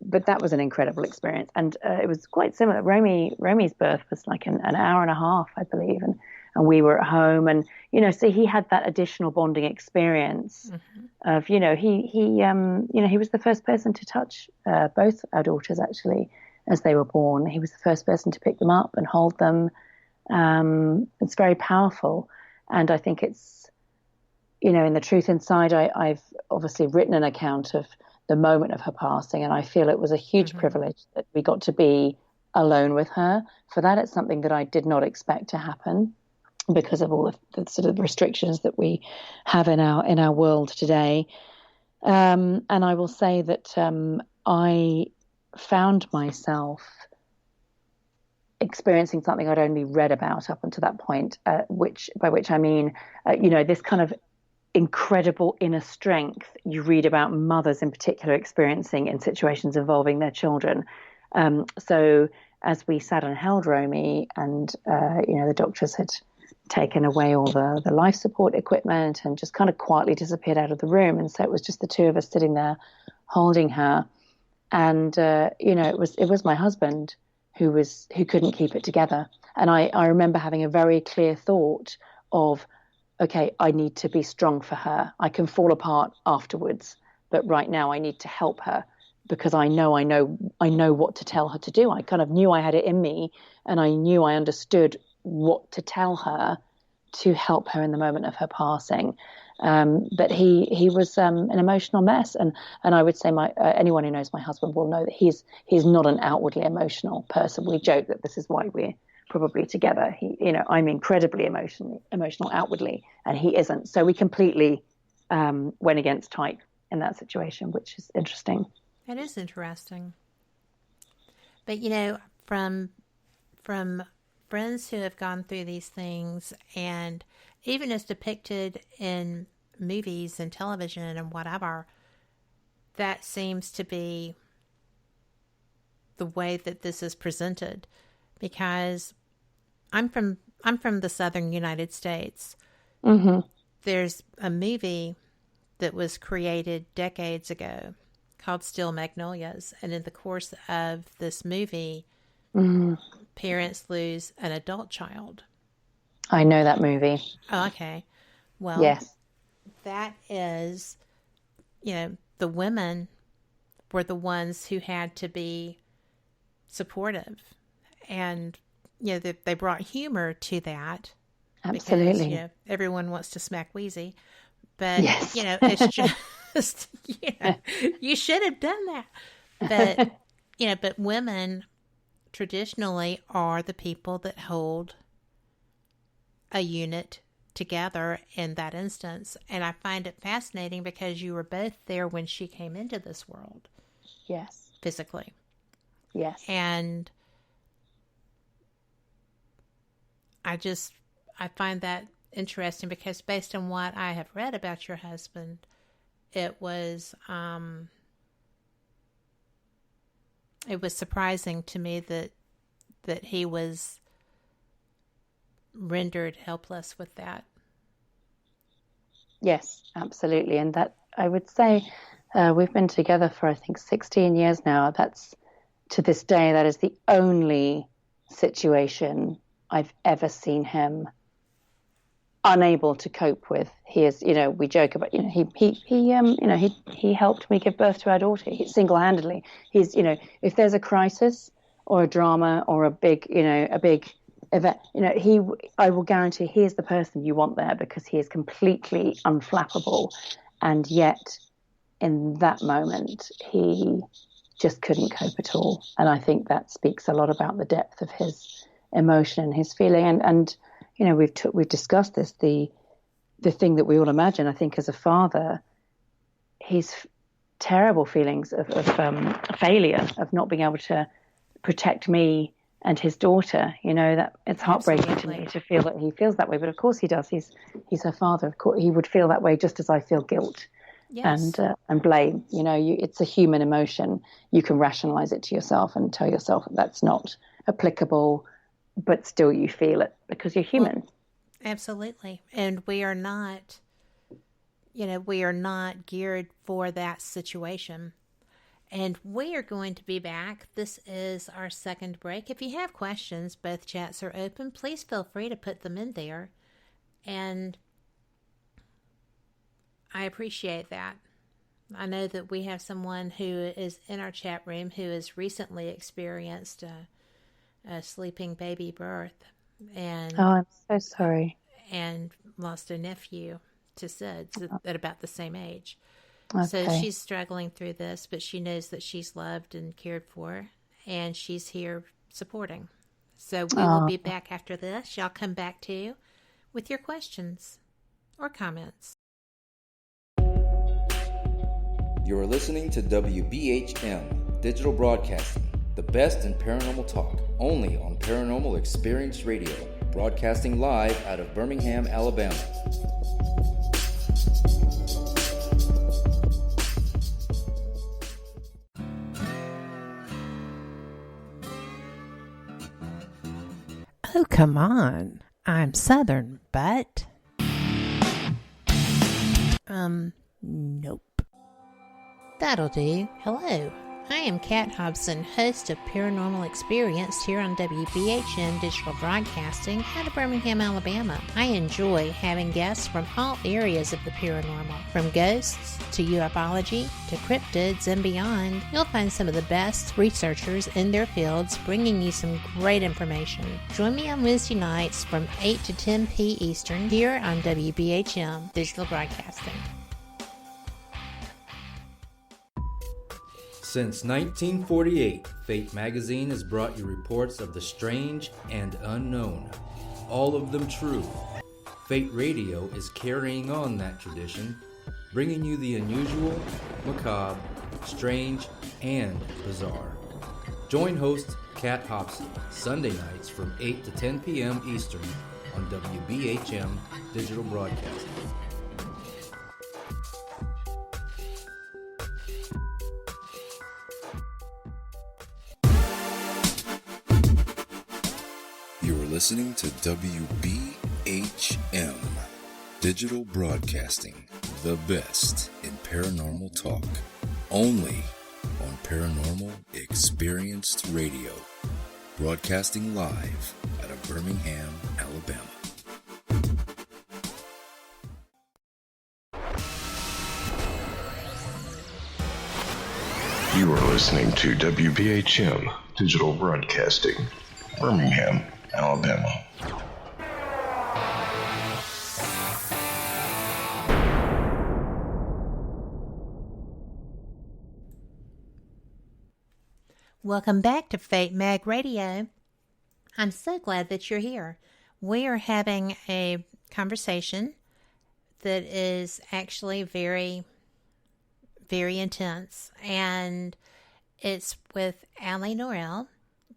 but that was an incredible experience. And it was quite similar. Romy's birth was like an hour and a half, I believe, and we were at home, and so he had that additional bonding experience of he was the first person to touch both our daughters actually as they were born. He was the first person to pick them up and hold them. It's very powerful, and I think it's in The Truth Inside, I've obviously written an account of the moment of her passing, and I feel it was a huge privilege that we got to be alone with her. For that, it's something that I did not expect to happen, because of all of the sort of restrictions that we have in our world today. And I will say that I found myself experiencing something I'd only read about up until that point, by which I mean, this kind of incredible inner strength you read about mothers in particular experiencing in situations involving their children. So as we sat and held Romy, and the doctors had taken away all the life support equipment and just kind of quietly disappeared out of the room, and so it was just the two of us sitting there holding her. And it was my husband who couldn't keep it together. And I remember having a very clear thought of, okay, I need to be strong for her. I can fall apart afterwards, but right now I need to help her, because I know what to tell her to do. I kind of knew I had it in me, and I knew I understood what to tell her to help her in the moment of her passing. But he was an emotional mess, and I would say anyone who knows my husband will know that he's not an outwardly emotional person. We joke that this is why we're probably together. I'm incredibly emotional outwardly, and he isn't. So we completely went against type in that situation, which is interesting. It is interesting. But from friends who have gone through these things, and even as depicted in movies and television and whatever, that seems to be the way that this is presented. Because I'm from the southern United States. Mm-hmm. There's a movie that was created decades ago called Steel Magnolias, and in the course of this movie, parents lose an adult child. I know that movie. Oh, okay. Well, yes, that is, the women were the ones who had to be supportive, and they brought humor to that. Absolutely. Because, everyone wants to smack Wheezy, but yes. It's just you should have done that. But but women traditionally are the people that hold a unit together in that instance, and I find it fascinating because you were both there when she came into this world. Yes. Physically. Yes. And I find that interesting because based on what I have read about your husband, it was surprising to me that he was rendered helpless with that. Yes, absolutely. And that, I would say, we've been together for, I think, 16 years now. That's, to this day, that is the only situation I've ever seen him unable to cope with. He is, we joke about, he helped me give birth to our daughter single-handedly. He's, if there's a crisis or a drama or a big event, I will guarantee he is the person you want there because he is completely unflappable. And yet in that moment, he just couldn't cope at all. And I think that speaks a lot about the depth of his emotion and his feeling. And we've discussed this, the thing that we all imagine, I think, as a father, his terrible feelings of failure, of not being able to protect me and his daughter, that it's heartbreaking Absolutely. to me to feel that he feels that way. But of course he does. He's her father. Of course he would feel that way, just as I feel guilt. Yes. And blame. It's a human emotion. You can rationalize it to yourself and tell yourself that's not applicable, but still you feel it because you're human. Well, absolutely. And we are not geared for that situation. And we are going to be back. This is our second break. If you have questions, both chats are open. Please feel free to put them in there. And I appreciate that. I know that we have someone who is in our chat room who has recently experienced a sleeping baby birth. And I'm so sorry. And lost a nephew to SIDS at about the same age. Okay. So she's struggling through this, but she knows that she's loved and cared for, and she's here supporting. So we will be back after this. Y'all come back too with your questions or comments. You're listening to WBHM Digital Broadcasting, the best in paranormal talk, only on Paranormal Experience Radio, broadcasting live out of Birmingham, Alabama. Oh, come on. I'm Southern, but... Nope. That'll do. Hello. I am Kat Hobson, host of Paranormal Experience here on WBHM Digital Broadcasting out of Birmingham, Alabama. I enjoy having guests from all areas of the paranormal, from ghosts to ufology to cryptids and beyond. You'll find some of the best researchers in their fields bringing you some great information. Join me on Wednesday nights from 8 to 10 p. Eastern here on WBHM Digital Broadcasting. Since 1948, Fate magazine has brought you reports of the strange and unknown, all of them true. Fate Radio is carrying on that tradition, bringing you the unusual, macabre, strange, and bizarre. Join host Kat Hobson Sunday nights from 8 to 10 p.m. Eastern on WBHM Digital Broadcasting. You're listening to WBHM Digital Broadcasting, the best in paranormal talk, only on Paranormal Experienced Radio, broadcasting live out of Birmingham, Alabama. You are listening to WBHM Digital Broadcasting, Birmingham, Alabama. Welcome back to Fate Mag Radio. I'm so glad that you're here. We are having a conversation that is actually very, very intense, and it's with Allie Norell.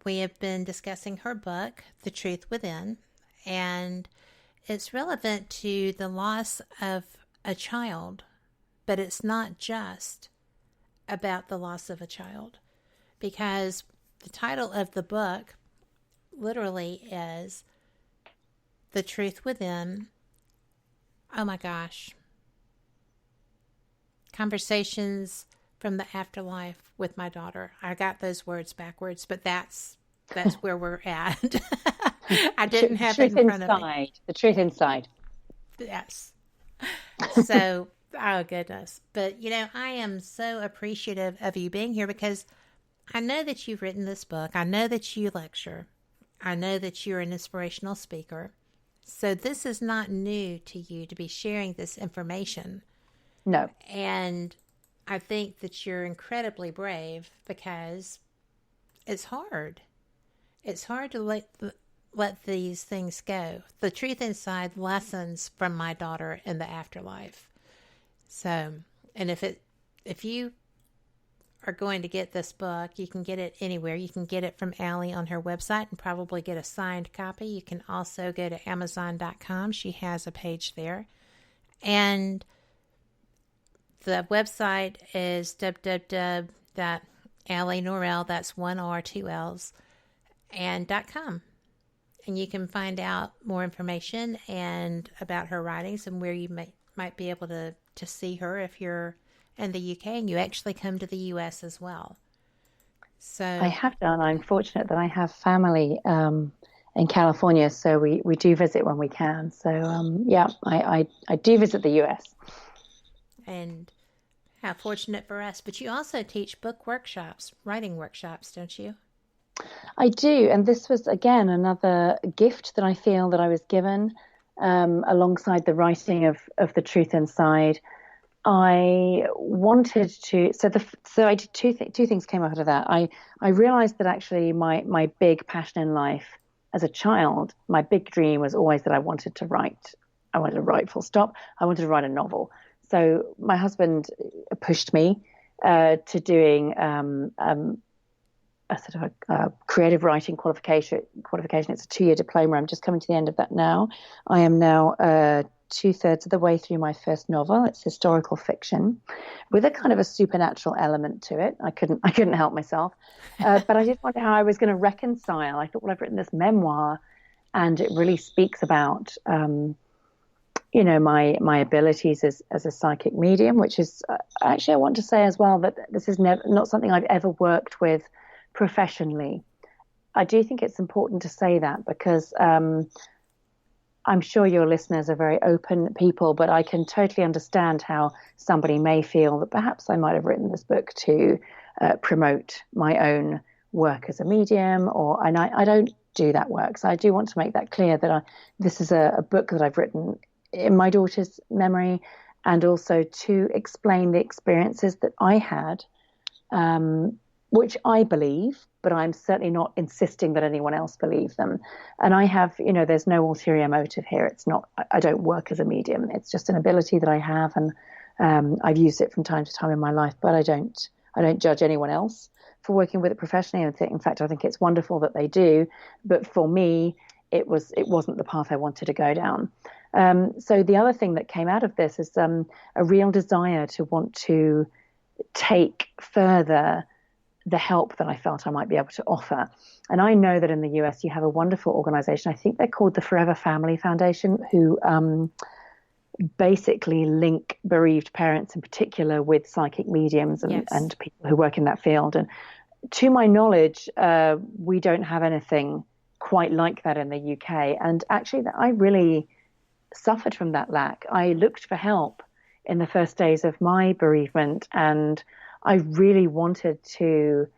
We have been discussing her book, The Truth Within, and it's relevant to the loss of a child, but it's not just about the loss of a child. Because the title of the book literally is The Truth Within. Oh my gosh. Conversations from the Afterlife with my daughter. I got those words backwards, but that's where we're at. I didn't have it in front of me. The truth inside. Yes. So, oh goodness. But, I am so appreciative of you being here because I know that you've written this book. I know that you lecture. I know that you're an inspirational speaker. So this is not new to you to be sharing this information. No. And I think that you're incredibly brave because it's hard. It's hard to let these things go. The truth inside lessons from my daughter in the afterlife. So, and if you are going to get this book, you can get it anywhere. You can get it from Allie on her website and probably get a signed copy. You can also go to Amazon.com. She has a page there. And the website is www.allienorell, that's 1R, 2 L's, and .com. And you can find out more information and about her writings and where you might be able to see her if you're in the UK and you actually come to the US as well. So I have done. I'm fortunate that I have family in California, so we do visit when we can. So I do visit the US. And how fortunate for us. But you also teach book workshops, writing workshops, don't you? I do. And this was, again, another gift that I feel that I was given alongside the writing of The Truth Inside. I wanted to, so I did two things came out of that. I realized that actually my big passion in life as a child, my big dream was always that I wanted to write. I wanted to write full stop. I wanted to write a novel. So my husband pushed me to doing a sort of a creative writing qualification. It's a 2-year diploma. I'm just coming to the end of that now. I am now 2/3 of the way through my first novel. It's historical fiction with a kind of a supernatural element to it. I couldn't help myself. But I did wonder how I was going to reconcile. I thought, well, I've written this memoir and it really speaks about, my abilities as a psychic medium, which is actually, I want to say as well that this is not something I've ever worked with professionally. I do think it's important to say that because I'm sure your listeners are very open people, but I can totally understand how somebody may feel that perhaps I might have written this book to promote my own work as a medium, and I don't do that work. So I do want to make that clear that this is a book that I've written in my daughter's memory and also to explain the experiences that I had, which I believe, but I'm certainly not insisting that anyone else believe them. And I have, there's no ulterior motive here. It's not, I don't work as a medium. It's just an ability that I have, and I've used it from time to time in my life, but I don't I don't judge anyone else for working with it professionally. In fact, I think it's wonderful that they do. But for me, it wasn't the path I wanted to go down. So the other thing that came out of this is a real desire to want to take further the help that I felt I might be able to offer. And I know that in the US, you have a wonderful organization. I think they're called the Forever Family Foundation, who basically link bereaved parents in particular with psychic mediums and people who work in that field. And to my knowledge, we don't have anything quite like that in the UK. And actually, I really suffered from that lack. I looked for help in the first days of my bereavement, and I really wanted to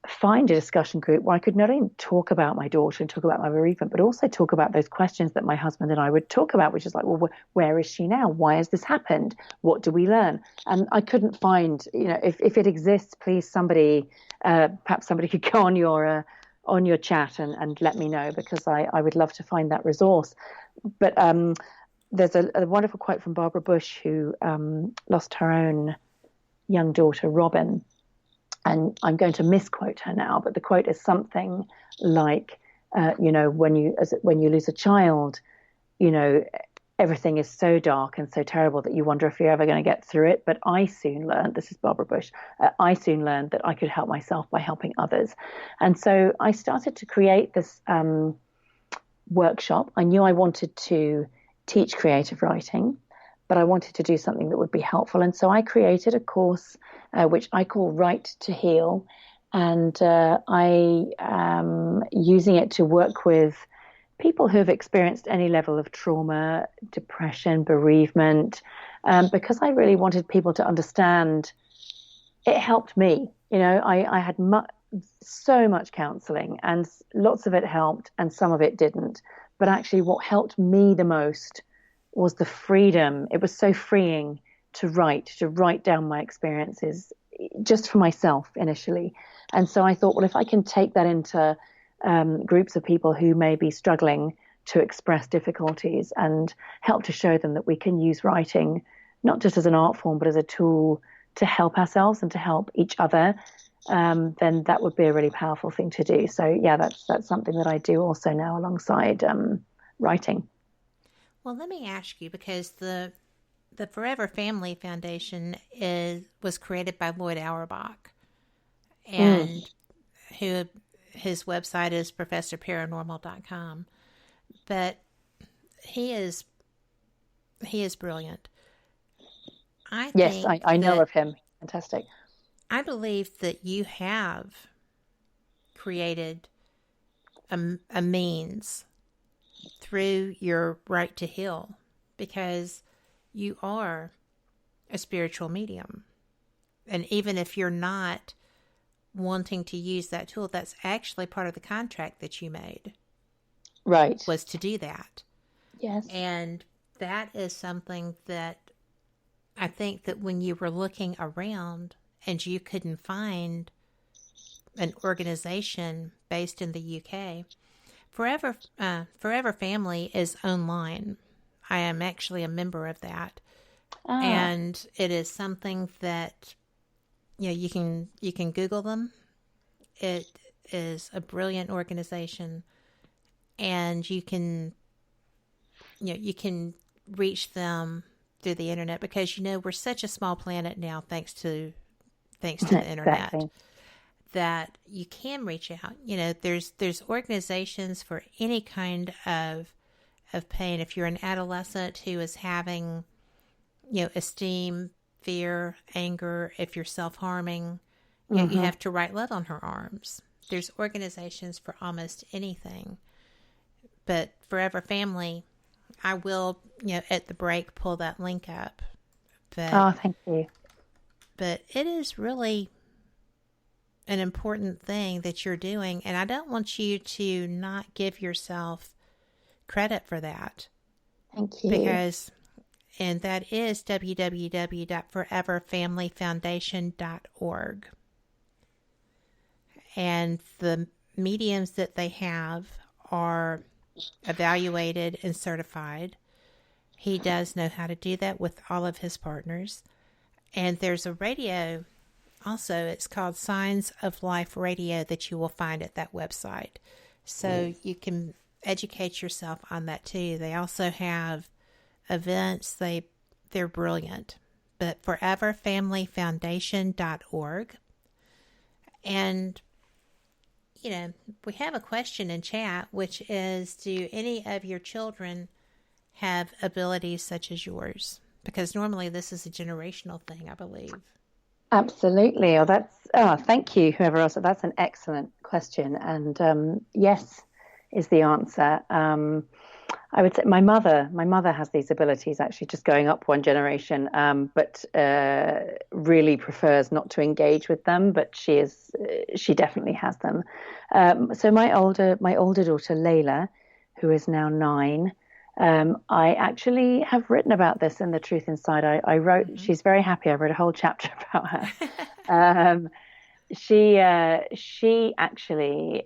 find a discussion group where I could not only talk about my daughter and talk about my bereavement, but also talk about those questions that my husband and I would talk about, which is like, well, where is she now? Why has this happened? What do we learn? And I couldn't find, if it exists, please somebody, perhaps somebody could go on your chat and let me know, because I would love to find that resource. But there's a wonderful quote from Barbara Bush, who lost her own young daughter, Robin. And I'm going to misquote her now, but the quote is something like, when you lose a child, everything is so dark and so terrible that you wonder if you're ever going to get through it. But I soon learned, this is Barbara Bush, that I could help myself by helping others. And so I started to create this workshop. I knew I wanted to teach creative writing, but I wanted to do something that would be helpful. And so I created a course which I call Write to Heal. And I am using it to work with people who have experienced any level of trauma, depression, bereavement, because I really wanted people to understand it helped me. I had so much counseling, and lots of it helped and some of it didn't. But actually what helped me the most was the freedom. It was so freeing to write down my experiences just for myself initially. And so I thought, well, if I can take that into groups of people who may be struggling to express difficulties and help to show them that we can use writing, not just as an art form, but as a tool to help ourselves and to help each other, then that would be a really powerful thing to do. So yeah, that's something that I do also now alongside writing. Well, let me ask you, because the Forever Family Foundation was created by Lloyd Auerbach, and his website is professorparanormal.com. But he is brilliant. I know of him. Fantastic. I believe that you have created a means through your Right to Heal, because you are a spiritual medium. And even if you're not wanting to use that tool, that's actually part of the contract that you made. Right. Was to do that. Yes. And that is something that I think that when you were looking around and you couldn't find an organization based in the UK, Forever Family is online. I am actually a member of that. And it is something that, you can Google them. It is a brilliant organization, and you can reach them through the internet, because we're such a small planet now, thanks to the internet. Exactly. That you can reach out. There's organizations for any kind of pain. If you're an adolescent who is having, esteem, fear, anger, if you're self-harming, you have to write Love on Her Arms. There's organizations for almost anything. But Forever Family, I will, at the break, pull that link up. But, thank you. But it is really an important thing that you're doing, and I don't want you to not give yourself credit for that. Thank you. And that is www.foreverfamilyfoundation.org. And the mediums that they have are evaluated and certified. He does know how to do that with all of his partners. And there's a radio also, it's called Signs of Life Radio that you will find at that website. So you can educate yourself on that too. They also have events. They're brilliant. But foreverfamilyfoundation.org. And, we have a question in chat, which is, do any of your children have abilities such as yours? Because normally this is a generational thing, I believe. Absolutely. Thank you, whoever else. That's an excellent question. And yes is the answer. I would say my mother has these abilities, actually just going up one generation, but really prefers not to engage with them, but she definitely has them. So my older daughter, Layla, who is now 9, I actually have written about this in The Truth Inside. I wrote, she's very happy. I wrote a whole chapter about her. She actually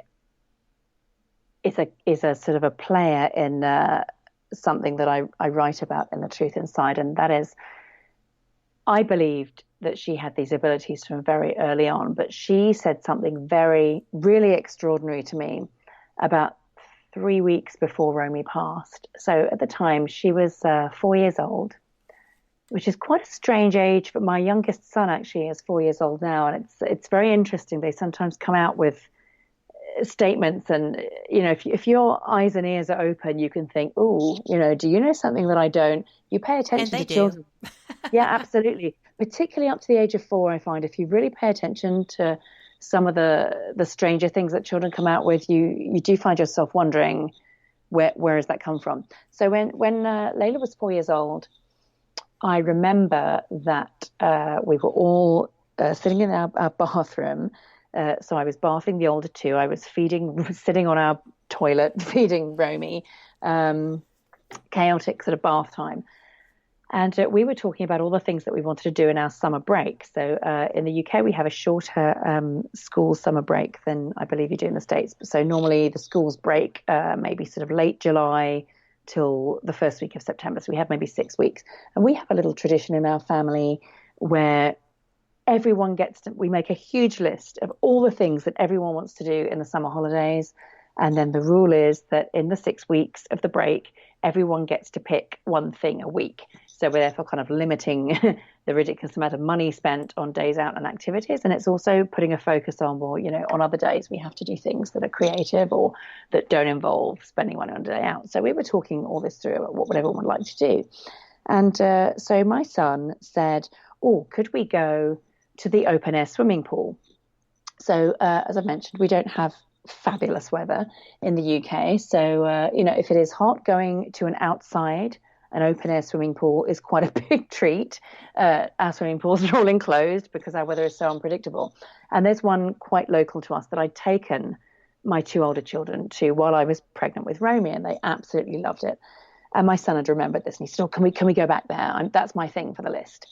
is a sort of a player in something that I write about in The Truth Inside, and that is, I believed that she had these abilities from very early on, but she said something really extraordinary to me about 3 weeks before Romy passed. So at the time, she was 4 years old, which is quite a strange age, but my youngest son actually is 4 years old now, and it's very interesting. They sometimes come out with statements, and if your eyes and ears are open, you can think, do you know something that I don't? You pay attention to children. Yeah, absolutely. Particularly up to the age of 4, I find if you really pay attention to some of the stranger things that children come out with, you do find yourself wondering where has that come from. So when Layla was 4 years old, I remember that we were all sitting in our bathroom. So I was bathing the older 2. I was sitting on our toilet, feeding Romy, chaotic sort of bath time. And we were talking about all the things that we wanted to do in our summer break. So in the UK, we have a shorter school summer break than I believe you do in the States. So normally the schools break maybe sort of late July till the first week of September. So we have maybe 6 weeks. And we have a little tradition in our family where everyone we make a huge list of all the things that everyone wants to do in the summer holidays. And then the rule is that in the 6 weeks of the break, everyone gets to pick one thing a week. So we're therefore kind of limiting the ridiculous amount of money spent on days out and activities. And it's also putting a focus on, on other days we have to do things that are creative or that don't involve spending money on a day out. So we were talking all this through about what everyone would like to do. And so my son said, could we go to the open air swimming pool? So as I mentioned, we don't have fabulous weather in the UK. So, if it is hot, going to an open air swimming pool is quite a big treat. Our swimming pools are all enclosed because our weather is so unpredictable. And there's one quite local to us that I'd taken my 2 older children to while I was pregnant with Romy, and they absolutely loved it. And my son had remembered this, and he said, can we go back there? That's my thing for the list.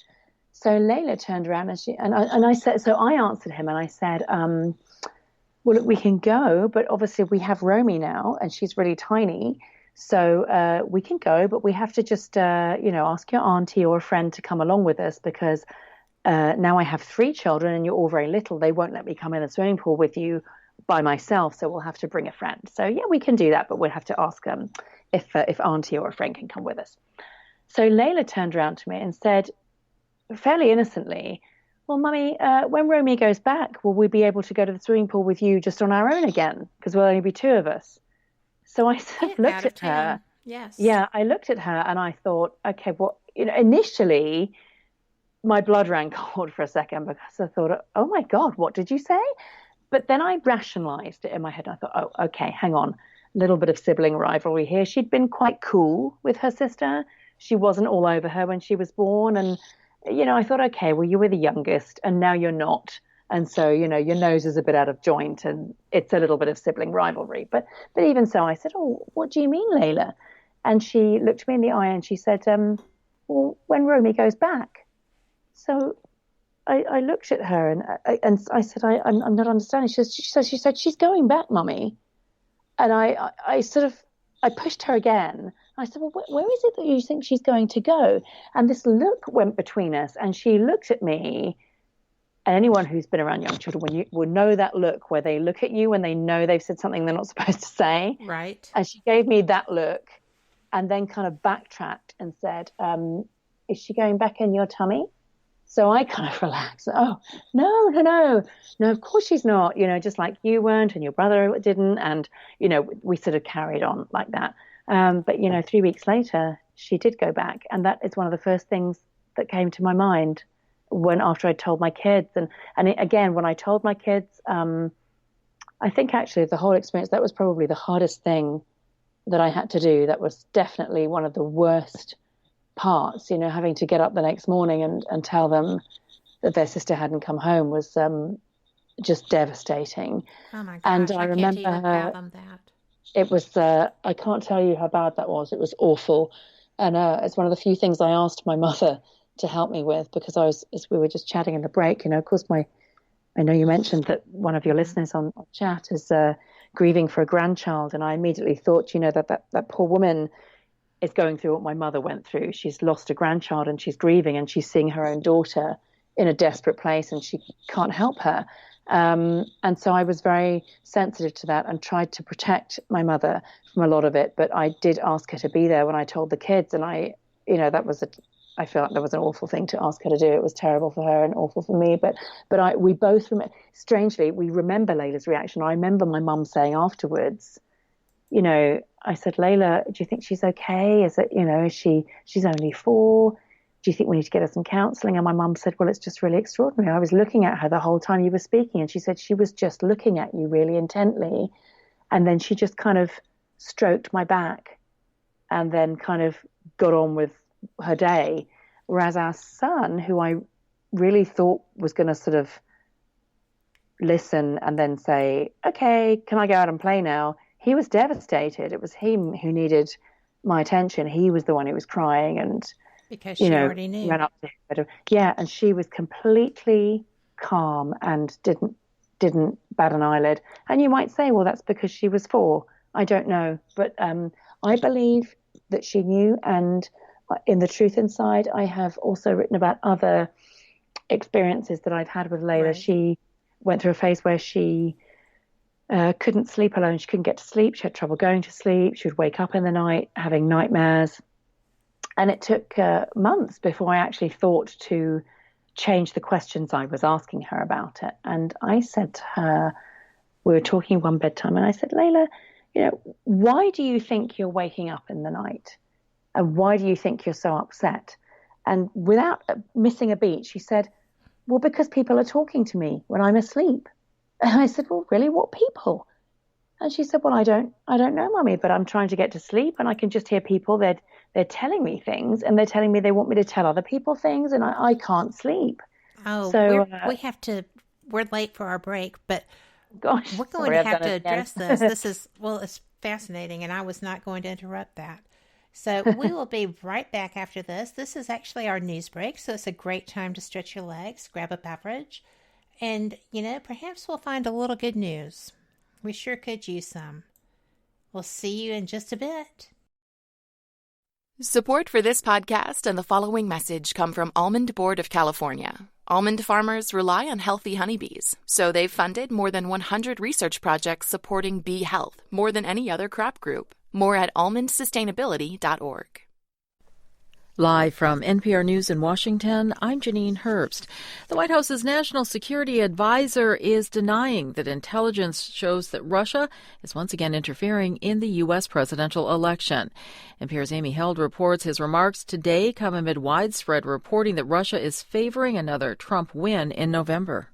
So Layla turned around and I said, so I answered him and I said, well, look, we can go, but obviously we have Romy now and she's really tiny. So we can go, but we have to just, ask your auntie or a friend to come along with us because now I have 3 children and you're all very little. They won't let me come in the swimming pool with you by myself. So we'll have to bring a friend. So yeah, we can do that, but we'll have to ask if auntie or a friend can come with us. So Layla turned around to me and said, fairly innocently, well, Mummy, when Romy goes back, will we be able to go to the swimming pool with you just on our own again? Because we'll only be 2 of us. So I sort of looked at her. Yes. Yeah, I looked at her and I thought, okay, well, initially my blood ran cold for a second because I thought, oh my God, what did you say? But then I rationalized it in my head. I thought, oh, okay, hang on. A little bit of sibling rivalry here. She'd been quite cool with her sister. She wasn't all over her when she was born. And I thought, okay, well, you were the youngest and now you're not. And so, your nose is a bit out of joint and it's a little bit of sibling rivalry. But even so, I said, oh, what do you mean, Layla? And she looked me in the eye and she said, well, when Romy goes back. So I looked at her and I said, I'm not understanding. She said, she's going back, Mummy. And I pushed her again. I said, well, where is it that you think she's going to go? And this look went between us and she looked at me anyone who's been around young children will know that look where they look at you when they know they've said something they're not supposed to say. Right. And she gave me that look and then kind of backtracked and said, is she going back in your tummy? So I kind of relaxed. Oh, no, of course she's not, just like you weren't and your brother didn't. And, we sort of carried on like that. But, 3 weeks later, she did go back. And that is one of the first things that came to my mind after I told my kids. And again, when I told my kids, I think actually the whole experience, that was probably the hardest thing that I had to do. That was definitely one of the worst parts, having to get up the next morning and tell them that their sister hadn't come home was just devastating. Oh my gosh, and I remember can't even fathom that. It was, I can't tell you how bad that was. It was awful. And it's one of the few things I asked my mother to help me with, because as we were just chatting in the break, of course, I know you mentioned that one of your listeners on chat is grieving for a grandchild. And I immediately thought, that poor woman is going through what my mother went through. She's lost a grandchild and she's grieving and she's seeing her own daughter in a desperate place and she can't help her. And so I was very sensitive to that and tried to protect my mother from a lot of it. But I did ask her to be there when I told the kids. And I feel like that was an awful thing to ask her to do. It was terrible for her and awful for me. But we both, strangely, we remember Layla's reaction. I remember my mum saying afterwards, I said, Layla, do you think she's okay? Is it, she's only 4. Do you think we need to get her some counselling? And my mum said, well, it's just really extraordinary. I was looking at her the whole time you were speaking. And she said she was just looking at you really intently. And then she just kind of stroked my back and then kind of got on with her day. Whereas our son, who I really thought was going to sort of listen and then say, okay, can I go out and play now? He was devastated. It was him who needed my attention. He was the one who was crying and, because she already knew. Ran up to him. Yeah, and she was completely calm and didn't bat an eyelid. And you might say, well, that's because she was 4. I don't know. But I believe that she knew. And in The Truth Inside, I have also written about other experiences that I've had with Layla. Right. She went through a phase where she couldn't sleep alone. She couldn't get to sleep. She had trouble going to sleep. She would wake up in the night having nightmares. And it took months before I actually thought to change the questions I was asking her about it. And I said to her, we were talking one bedtime, and I said, Layla, why do you think you're waking up in the night? And why do you think you're so upset? And without missing a beat, she said, well, because people are talking to me when I'm asleep. And I said, well, really, what people? And she said, well, I don't know, Mummy, but I'm trying to get to sleep and I can just hear people. They're telling me things and they're telling me they want me to tell other people things and I can't sleep. Oh, so we're late for our break, but gosh, we're going to have to address this. This is, it's fascinating and I was not going to interrupt that. So we will be right back after this. This is actually our news break, so it's a great time to stretch your legs, grab a beverage, and, perhaps we'll find a little good news. We sure could use some. We'll see you in just a bit. Support for this podcast and the following message come from Almond Board of California. Almond farmers rely on healthy honeybees, so they've funded more than 100 research projects supporting bee health, more than any other crop group. More at almondsustainability.org. Live from NPR News in Washington, I'm Janine Herbst. The White House's National Security Advisor is denying that intelligence shows that Russia is once again interfering in the U.S. presidential election. NPR's Amy Held reports his remarks today come amid widespread reporting that Russia is favoring another Trump win in November.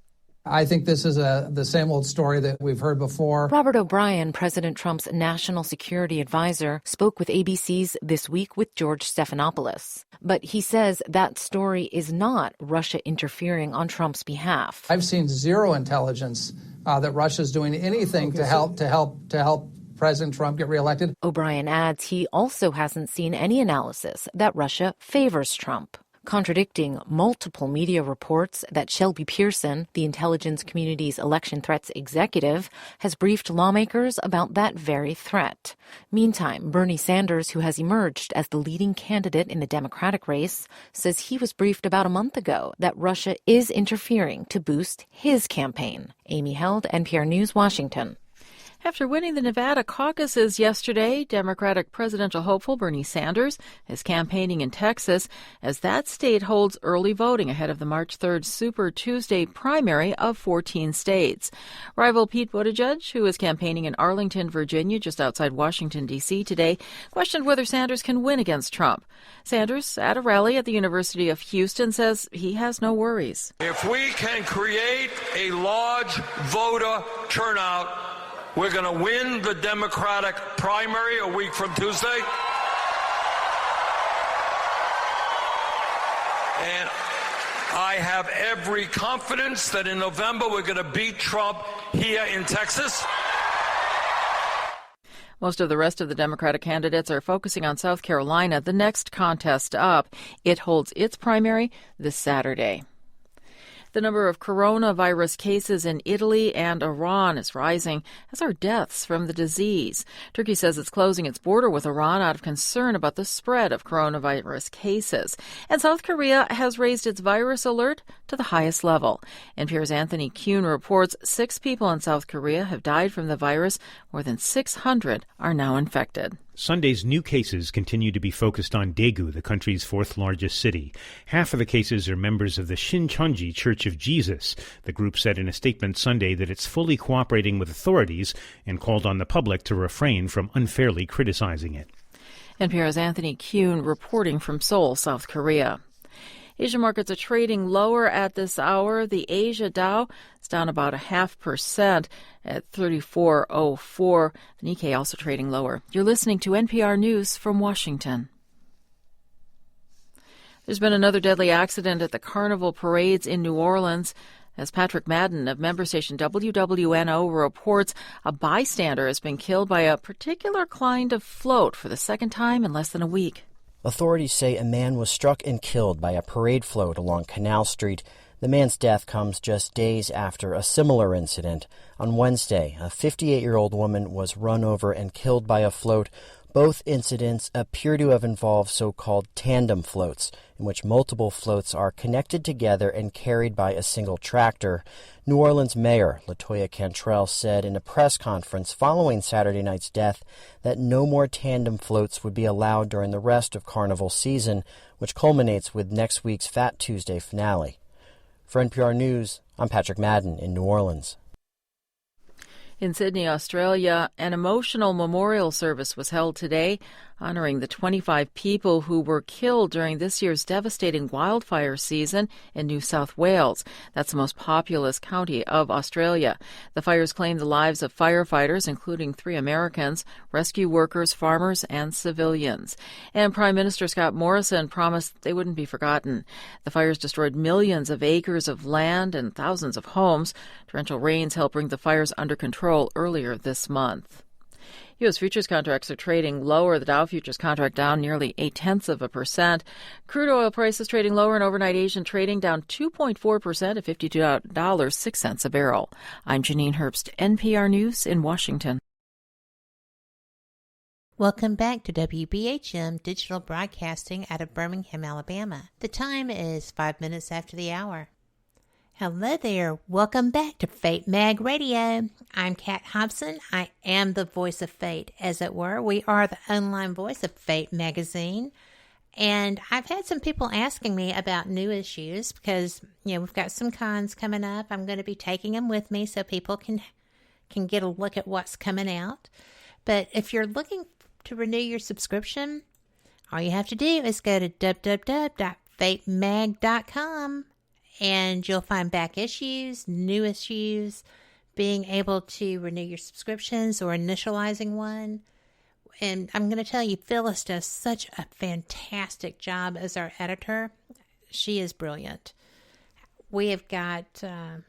I think this is the same old story that we've heard before. Robert O'Brien, President Trump's national security advisor, spoke with ABC's This Week with George Stephanopoulos. But he says that story is not Russia interfering on Trump's behalf. I've seen zero intelligence that Russia's doing anything to help President Trump get reelected. O'Brien adds he also hasn't seen any analysis that Russia favors Trump. contradicting multiple media reports that Shelby Pearson, the intelligence community's election threats executive, has briefed lawmakers about that very threat. Meantime, Bernie Sanders, who has emerged as the leading candidate in the Democratic race, says he was briefed about a month ago that Russia is interfering to boost his campaign. Amy Held, NPR News, Washington. After winning the Nevada caucuses yesterday, Democratic presidential hopeful Bernie Sanders is campaigning in Texas as that state holds early voting ahead of the March 3rd Super Tuesday primary of 14 states. Rival Pete Buttigieg, who is campaigning in Arlington, Virginia, just outside Washington, D.C. today, questioned whether Sanders can win against Trump. Sanders, at a rally at the University of Houston, says he has no worries. If we can create a large voter turnout, we're going to win the Democratic primary a week from Tuesday. And I have every confidence that in November we're going to beat Trump here in Texas. Most of the rest of the Democratic candidates are focusing on South Carolina, the next contest up. It holds its primary this Saturday. The number of coronavirus cases in Italy and Iran is rising, as are deaths from the disease. Turkey says it's closing its border with Iran out of concern about the spread of coronavirus cases. And South Korea has raised its virus alert to the highest level. NPR's Anthony Kuhn reports 6 people in South Korea have died from the virus. More than 600 are now infected. Sunday's new cases continue to be focused on Daegu, the country's 4th largest city. Half of the cases are members of the Shincheonji Church of Jesus. The group said in a statement Sunday that it's fully cooperating with authorities and called on the public to refrain from unfairly criticizing it. NPR's Anthony Kuhn reporting from Seoul, South Korea. Asian markets are trading lower at this hour. The Asia Dow is down about 0.5% at 3404. The Nikkei also trading lower. You're listening to NPR News from Washington. There's been another deadly accident at the Carnival parades in New Orleans. As Patrick Madden of member station WWNO reports, a bystander has been killed by a particular kind of float for the second time in less than a week. Authorities say a man was struck and killed by a parade float along Canal Street. The man's death comes just days after a similar incident. On Wednesday, a 58-year-old woman was run over and killed by a float. Both incidents appear to have involved so-called tandem floats, in which multiple floats are connected together and carried by a single tractor. New Orleans Mayor LaToya Cantrell said in a press conference following Saturday night's death that no more tandem floats would be allowed during the rest of Carnival season, which culminates with next week's Fat Tuesday finale. For NPR News, I'm Patrick Madden in New Orleans. In Sydney, Australia, an emotional memorial service was held today, honoring the 25 people who were killed during this year's devastating wildfire season in New South Wales. That's the most populous county of Australia. The fires claimed the lives of firefighters, including 3 Americans, rescue workers, farmers, and civilians. And Prime Minister Scott Morrison promised they wouldn't be forgotten. The fires destroyed millions of acres of land and thousands of homes. Torrential rains helped bring the fires under control earlier this month. U.S. futures contracts are trading lower. The Dow futures contract down nearly 0.8%. Crude oil prices trading lower, and overnight Asian trading down 2.4% at $52.06 a barrel. I'm Janine Herbst, NPR News in Washington. Welcome back to WBHM Digital Broadcasting out of Birmingham, Alabama. The time is 5 minutes after the hour. Hello there. Welcome back to Fate Mag Radio. I'm Kat Hobson. I am the voice of Fate, as it were. We are the online voice of Fate magazine. And I've had some people asking me about new issues because, we've got some cons coming up. I'm going to be taking them with me so people can get a look at what's coming out. But if you're looking to renew your subscription, all you have to do is go to www.fatemag.com. And you'll find back issues, new issues, being able to renew your subscriptions or initializing one. And I'm going to tell you, Phyllis does such a fantastic job as our editor. She is brilliant. We've got a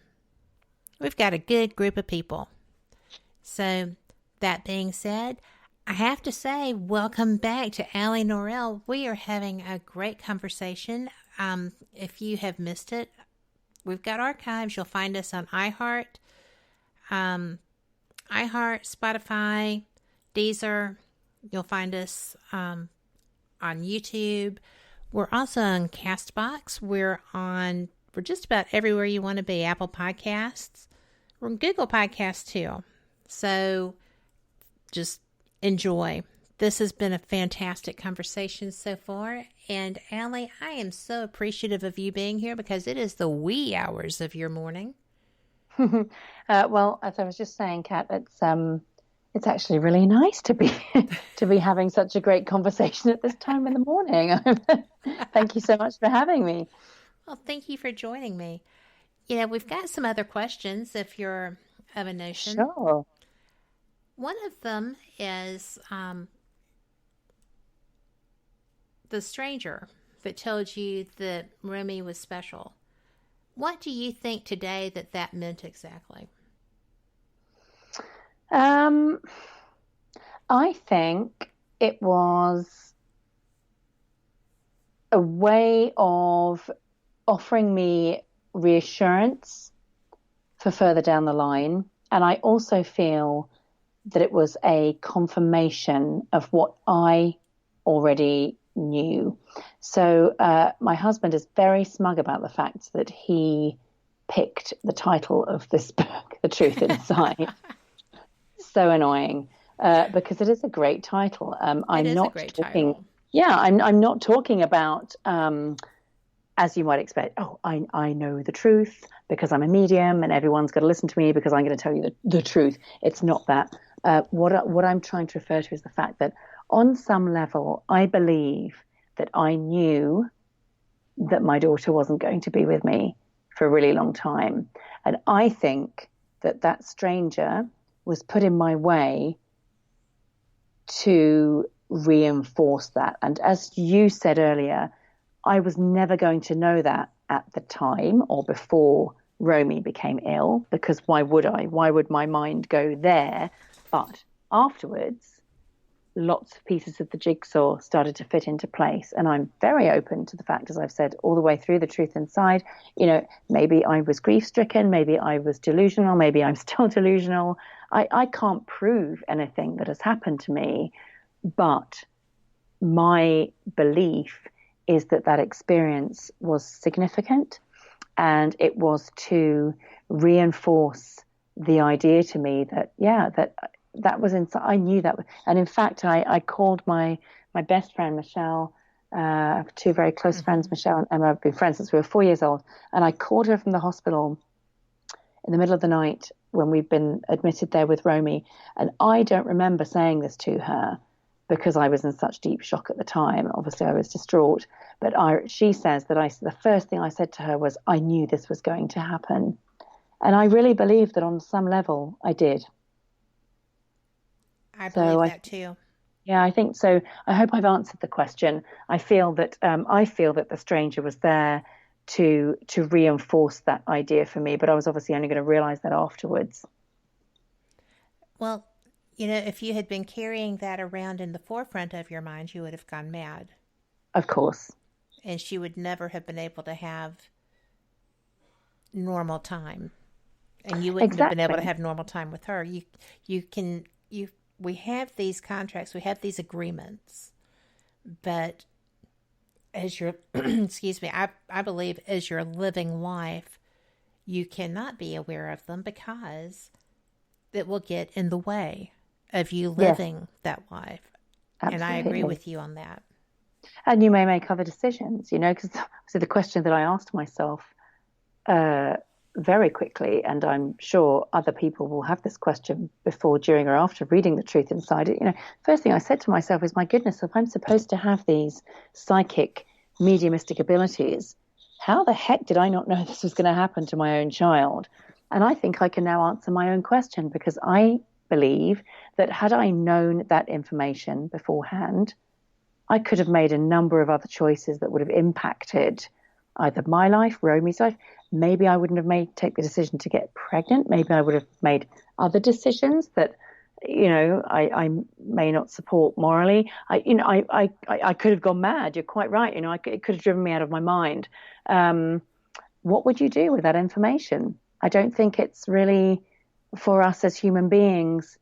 good group of people. So that being said, I have to say, welcome back to Allie Norell. We are having a great conversation if you have missed it, we've got archives. You'll find us on iHeart, Spotify, Deezer. You'll find us on YouTube. We're also on CastBox. We're just about everywhere you want to be. Apple Podcasts. We're on Google Podcasts too. So just enjoy. This has been a fantastic conversation so far. And Allie, I am so appreciative of you being here because it is the wee hours of your morning. Well, as I was just saying, Kat, it's actually really nice to be having such a great conversation at this time in the morning. Thank you so much for having me. Well, thank you for joining me. You know, we've got some other questions if you're of a notion. Sure. One of them is the stranger that told you that Romy was special. What do you think today that meant exactly? I think it was a way of offering me reassurance for further down the line. And I also feel that it was a confirmation of what I already knew. So my husband is very smug about the fact that he picked the title of this book, The Truth Inside. So annoying, because it is a great title. I'm not talking. Yeah, I'm not talking about, as you might expect. Oh, I know the truth because I'm a medium and everyone's got to listen to me because I'm going to tell you the truth. It's not that. What I'm trying to refer to is the fact that on some level, I believe that I knew that my daughter wasn't going to be with me for a really long time, and I think that stranger was put in my way to reinforce that. And as you said earlier, I was never going to know that at the time or before Romy became ill, because why would I? Why would my mind go there? But afterwards, lots of pieces of the jigsaw started to fit into place. And I'm very open to the fact, as I've said, all the way through The Truth Inside, you know, maybe I was grief-stricken, maybe I was delusional, maybe I'm still delusional. I can't prove anything that has happened to me, but my belief is that experience was significant, and it was to reinforce the idea to me that, that was inside. I knew that. And in fact, I called my best friend, Michelle. I have two very close friends, Michelle and Emma. I've been friends since we were 4 years old. And I called her from the hospital in the middle of the night when we'd been admitted there with Romy. And I don't remember saying this to her because I was in such deep shock at the time. Obviously, I was distraught. But she says that the first thing I said to her was, I knew this was going to happen. And I really believe that on some level I did. I believe that too. Yeah, I think so. I hope I've answered the question. I feel that the stranger was there to reinforce that idea for me, but I was obviously only going to realize that afterwards. Well, you know, if you had been carrying that around in the forefront of your mind, you would have gone mad. Of course. And she would never have been able to have normal time. And you wouldn't have been able to have normal time with her. We have these contracts, we have these agreements, but as you're, excuse me, I believe as you're living life, you cannot be aware of them because it will get in the way of you living that life. Absolutely. And I agree with you on that. And you may make other decisions, you know, because the question that I asked myself very quickly, and I'm sure other people will have this question before, during, or after reading The Truth Inside it. You know, first thing I said to myself is, my goodness, if I'm supposed to have these psychic, mediumistic abilities, how the heck did I not know this was going to happen to my own child? And I think I can now answer my own question, because I believe that had I known that information beforehand, I could have made a number of other choices that would have impacted either my life, Romy's life. Maybe I wouldn't have take the decision to get pregnant. Maybe I would have made other decisions that, I may not support morally. I could have gone mad. You're quite right. It could have driven me out of my mind. What would you do with that information? I don't think it's really for us as human beings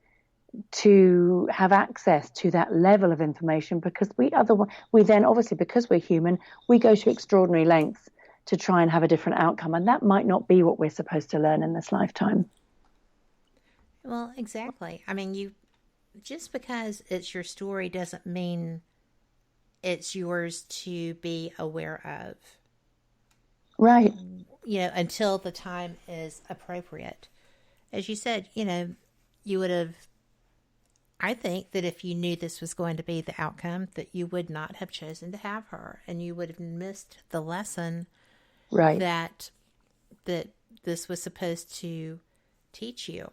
to have access to that level of information, because we then obviously, because we're human, we go to extraordinary lengths to try and have a different outcome, and that might not be what we're supposed to learn in this lifetime. Well, exactly. I mean, just because it's your story doesn't mean it's yours to be aware of. Right. Until the time is appropriate. As you said, you would have, I think that if you knew this was going to be the outcome, that you would not have chosen to have her, and you would have missed the lesson right. that this was supposed to teach you.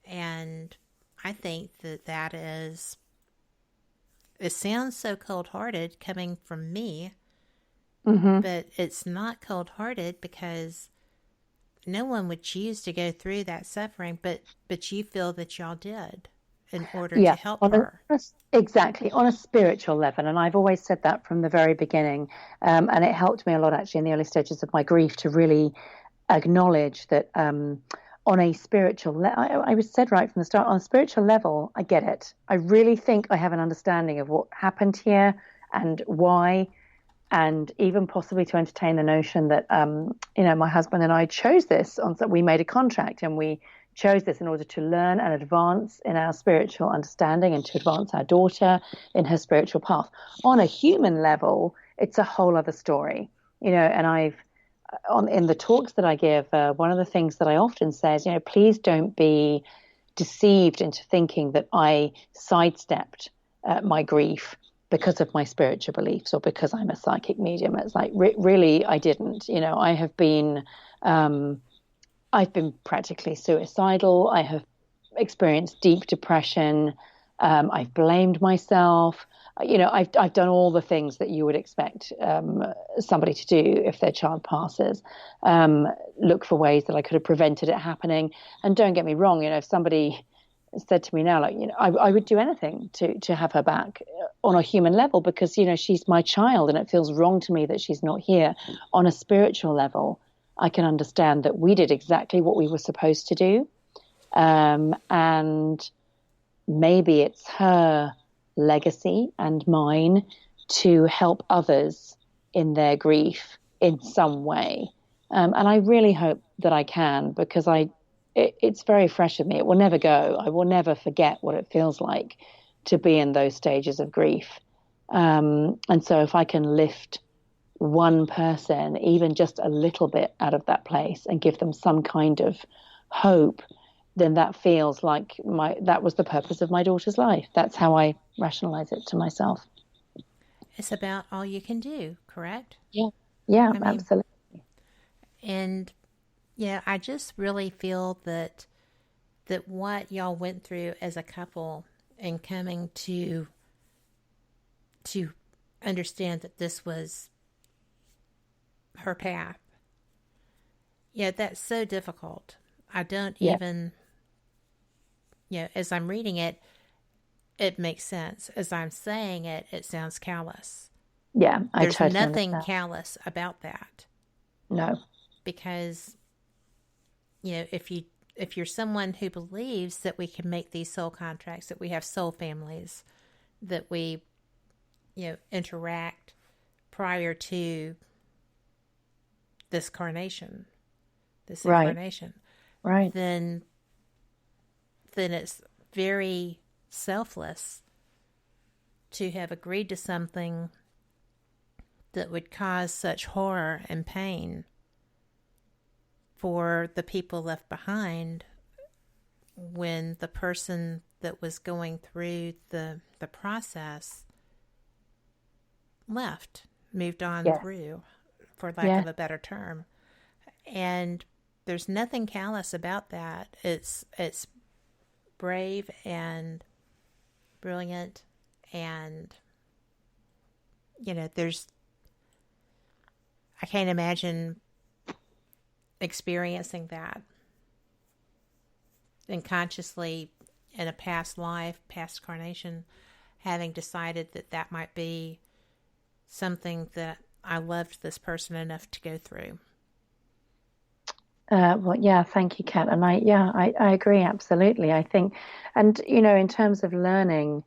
And I think that is, it sounds so cold-hearted coming from me, but it's not cold-hearted, because no one would choose to go through that suffering, but you feel that y'all did in order to help her. Exactly, on a spiritual level. And I've always said that from the very beginning. And it helped me a lot, actually, in the early stages of my grief, to really acknowledge that on a spiritual level, I was said right from the start, on a spiritual level, I get it. I really think I have an understanding of what happened here and why, and even possibly to entertain the notion that, my husband and I chose this, we made a contract, and we chose this in order to learn and advance in our spiritual understanding and to advance our daughter in her spiritual path. On a human level, it's a whole other story, and in the talks that I give, one of the things that I often say is, please don't be deceived into thinking that I sidestepped my grief because of my spiritual beliefs or because I'm a psychic medium. It's like, really, I didn't. I've been practically suicidal. I have experienced deep depression. I've blamed myself. I've done all the things that you would expect somebody to do if their child passes. Look for ways that I could have prevented it happening. And don't get me wrong, if somebody said to me now, I would do anything to have her back on a human level, because, she's my child and it feels wrong to me that she's not here. On a spiritual level, I can understand that we did exactly what we were supposed to do. And maybe it's her legacy and mine to help others in their grief in some way. And I really hope that I can, because it's very fresh with me. It will never go. I will never forget what it feels like to be in those stages of grief. And so if I can lift one person, even just a little bit, out of that place and give them some kind of hope, then that feels like that was the purpose of my daughter's life. That's how I rationalize it to myself. It's about all you can do, correct? Yeah, absolutely. And I just really feel that what y'all went through as a couple and coming to understand that this was her path, that's so difficult. I don't even, as I'm reading it, it makes sense. As I'm saying it, it sounds callous. Yeah, There's nothing callous about that. No. Because, if you're someone who believes that we can make these soul contracts, that we have soul families, that we, interact prior to this incarnation, right, then it's very selfless to have agreed to something that would cause such horror and pain for the people left behind, when the person that was going through the process moved on through, for lack of a better term. And there's nothing callous about that. It's brave and brilliant, and I can't imagine experiencing that and consciously in a past life, past incarnation, having decided that might be something that I loved this person enough to go through. Well, yeah, thank you, Kat. And I agree, absolutely. I think, and, in terms of learning,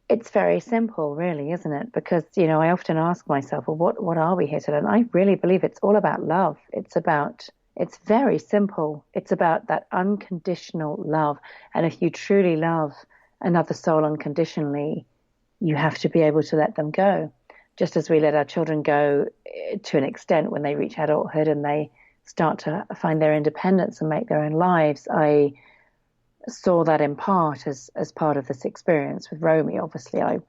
it's very simple, really, isn't it? Because, I often ask myself, well, what are we here to learn? I really believe it's all about love. It's very simple. It's about that unconditional love. And if you truly love another soul unconditionally, you have to be able to let them go. Just as we let our children go to an extent when they reach adulthood and they start to find their independence and make their own lives. I saw that in part as part of this experience with Romy. Obviously, I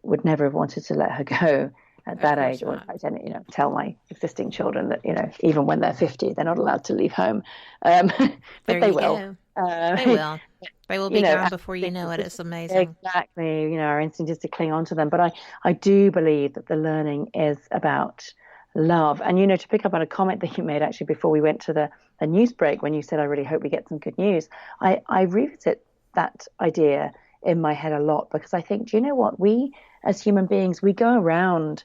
would never have wanted to let her go at that age. Or I didn't, tell my existing children that, even when they're 50, they're not allowed to leave home. But they will. They will. They will be gone before you know it. It's amazing. Exactly. Our instinct is to cling on to them. But I do believe that the learning is about love. And, to pick up on a comment that you made actually before we went to the news break, when you said, I really hope we get some good news, I revisit that idea in my head a lot, because I think, do you know what? We as human beings, we go around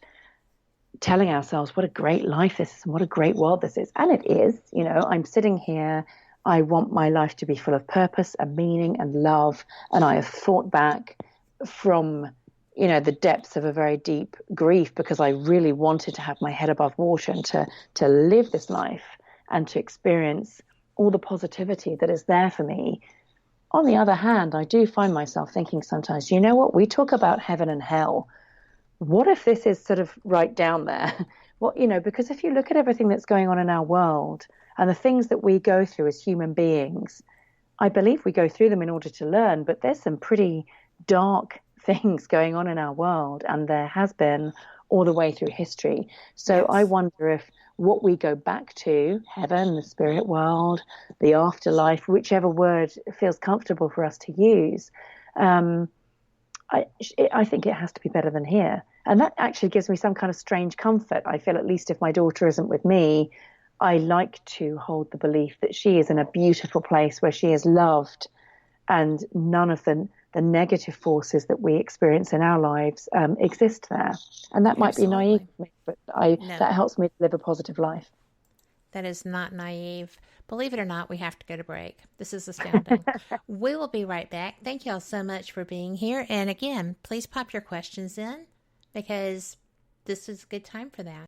telling ourselves what a great life this is and what a great world this is. And it is. I'm sitting here. I want my life to be full of purpose and meaning and love. And I have fought back from, the depths of a very deep grief, because I really wanted to have my head above water and to live this life and to experience all the positivity that is there for me. On the other hand, I do find myself thinking sometimes, you know what? We talk about heaven and hell. What if this is sort of right down there? Because if you look at everything that's going on in our world, and the things that we go through as human beings, I believe we go through them in order to learn, but there's some pretty dark things going on in our world, and there has been all the way through history. So yes. I wonder if what we go back to, heaven, the spirit world, the afterlife, whichever word feels comfortable for us to use, I think it has to be better than here. And that actually gives me some kind of strange comfort. I feel, at least if my daughter isn't with me, I like to hold the belief that she is in a beautiful place where she is loved, and none of the negative forces that we experience in our lives exist there. And that might be naive, but that helps me to live a positive life. That is not naive. Believe it or not, we have to go to break. This is astounding. We will be right back. Thank you all so much for being here. And again, please pop your questions in, because this is a good time for that.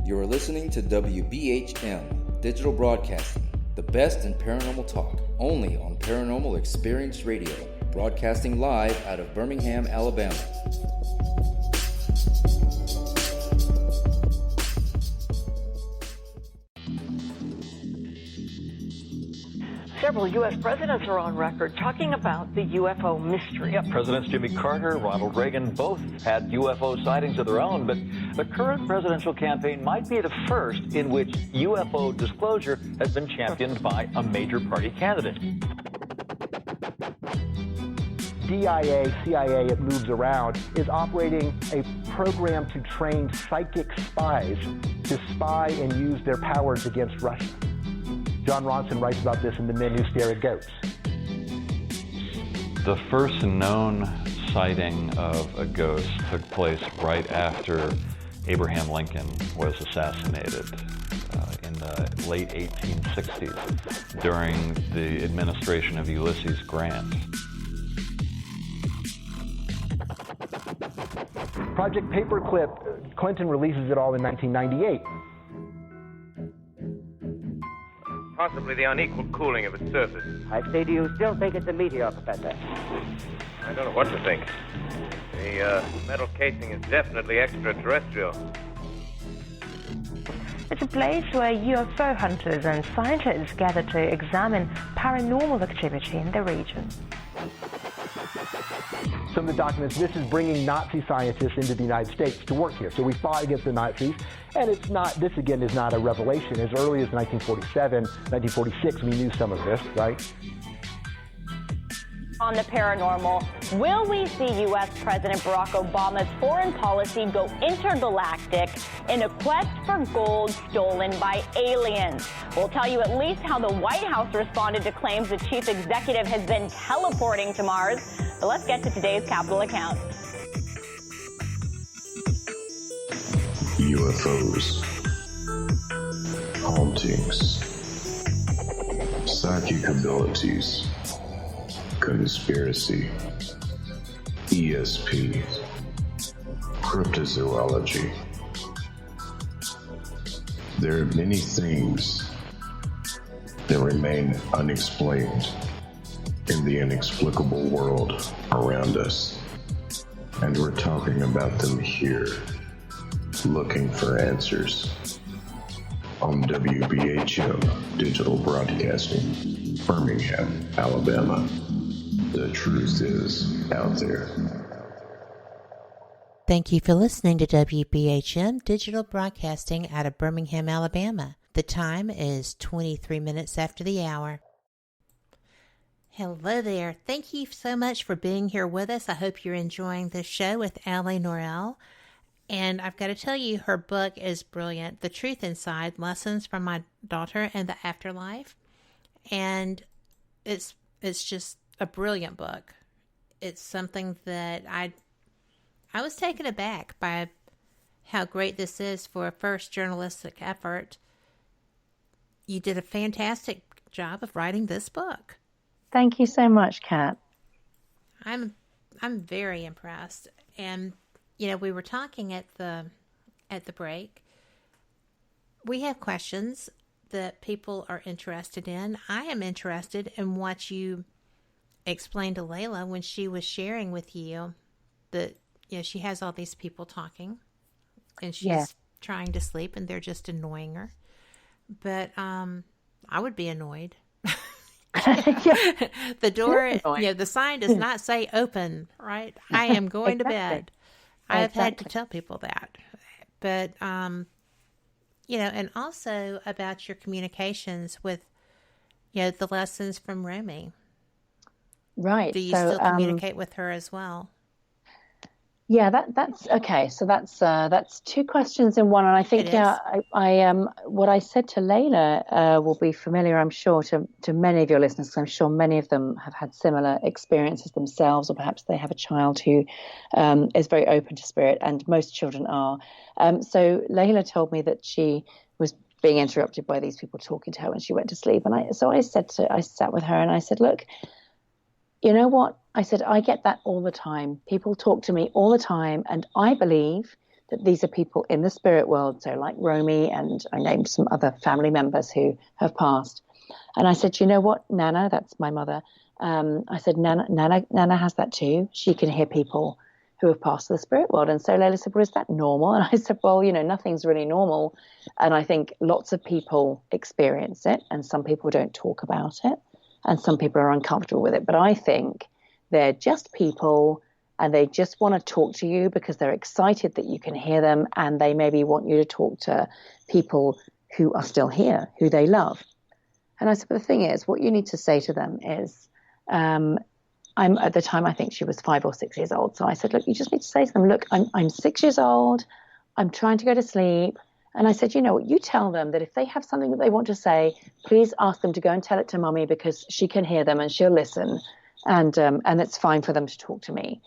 You're listening to WBHM Digital Broadcasting, the best in paranormal talk, only on Paranormal Experience Radio, broadcasting live out of Birmingham, Alabama. Several U.S. presidents are on record talking about the UFO mystery. Yeah, Presidents Jimmy Carter, Ronald Reagan both had UFO sightings of their own, but the current presidential campaign might be the first in which UFO disclosure has been championed by a major party candidate. DIA, CIA, it moves around, is operating a program to train psychic spies to spy and use their powers against Russia. John Ronson writes about this in The Men Who Stare at Goats. The first known sighting of a ghost took place right after Abraham Lincoln was assassinated in the late 1860s during the administration of Ulysses Grant. Project Paperclip, Clinton releases it all in 1998. Possibly the unequal cooling of its surface. I say, do you still think it's a meteor, Professor? I don't know what to think. The metal casing is definitely extraterrestrial. It's a place where UFO hunters and scientists gather to examine paranormal activity in the region. Some of the documents, this is bringing Nazi scientists into the United States to work here. So we fought against the Nazis, and it's not, this again is not a revelation. As early as 1947, 1946, we knew some of this, right? On the paranormal, will we see U.S. President Barack Obama's foreign policy go intergalactic in a quest for gold stolen by aliens? We'll tell you at least how the White House responded to claims the chief executive has been teleporting to Mars. But let's get to today's Capitol account. UFOs, hauntings, psychic abilities, conspiracy, ESP, cryptozoology. There are many things that remain unexplained in the inexplicable world around us, and we're talking about them here, looking for answers on WBHM Digital Broadcasting, Birmingham, Alabama. The truth is out there. Thank you for listening to WBHM Digital Broadcasting out of Birmingham, Alabama. The time is 23 minutes after the hour. Hello there. Thank you so much for being here with us. I hope you're enjoying this show with Allie Norell. And I've got to tell you, her book is brilliant. The Truth Inside, Lessons from My Daughter and the Afterlife. And it's just a brilliant book. It's something that I was taken aback by how great this is for a first journalistic effort. You did a fantastic job of writing this book. Thank you so much, Kat. I'm very impressed. And you know, we were talking at the break. We have questions that people are interested in. I am interested in what you explained to Layla when she was sharing with you that, you know, she has all these people talking and she's trying to sleep and they're just annoying her. But I would be annoyed. The door, you know, the sign does not say open, right? I am going to bed. I've had to tell people that. But, you know, and also about your communications with, you know, the lessons from Romy. Right. Do you still communicate with her as well? Yeah, that's okay. So that's two questions in one, and I think I what I said to Layla will be familiar, I'm sure, to many of your listeners. Because I'm sure many of them have had similar experiences themselves, or perhaps they have a child who is very open to spirit, and most children are. So Layla told me that she was being interrupted by these people talking to her when she went to sleep, and I sat with her and I said, look, you know what? I said, I get that all the time. People talk to me all the time, and I believe that these are people in the spirit world, so like Romy, and I named some other family members who have passed. And I said, you know what, Nana, that's my mother. I said, Nana has that too. She can hear people who have passed to the spirit world. And so Layla said, well, is that normal? And I said, well, you know, nothing's really normal. And I think lots of people experience it, and some people don't talk about it, and some people are uncomfortable with it. But I think they're just people, and they just want to talk to you because they're excited that you can hear them, and they maybe want you to talk to people who are still here, who they love. And I said, but the thing is, what you need to say to them is, I'm at the time, I think she was 5 or 6 years old. So I said, look, you just need to say to them, look, I'm 6 years old. I'm trying to go to sleep. And I said, you know what, you tell them that if they have something that they want to say, please ask them to go and tell it to Mummy, because she can hear them and she'll listen. And it's fine for them to talk to me.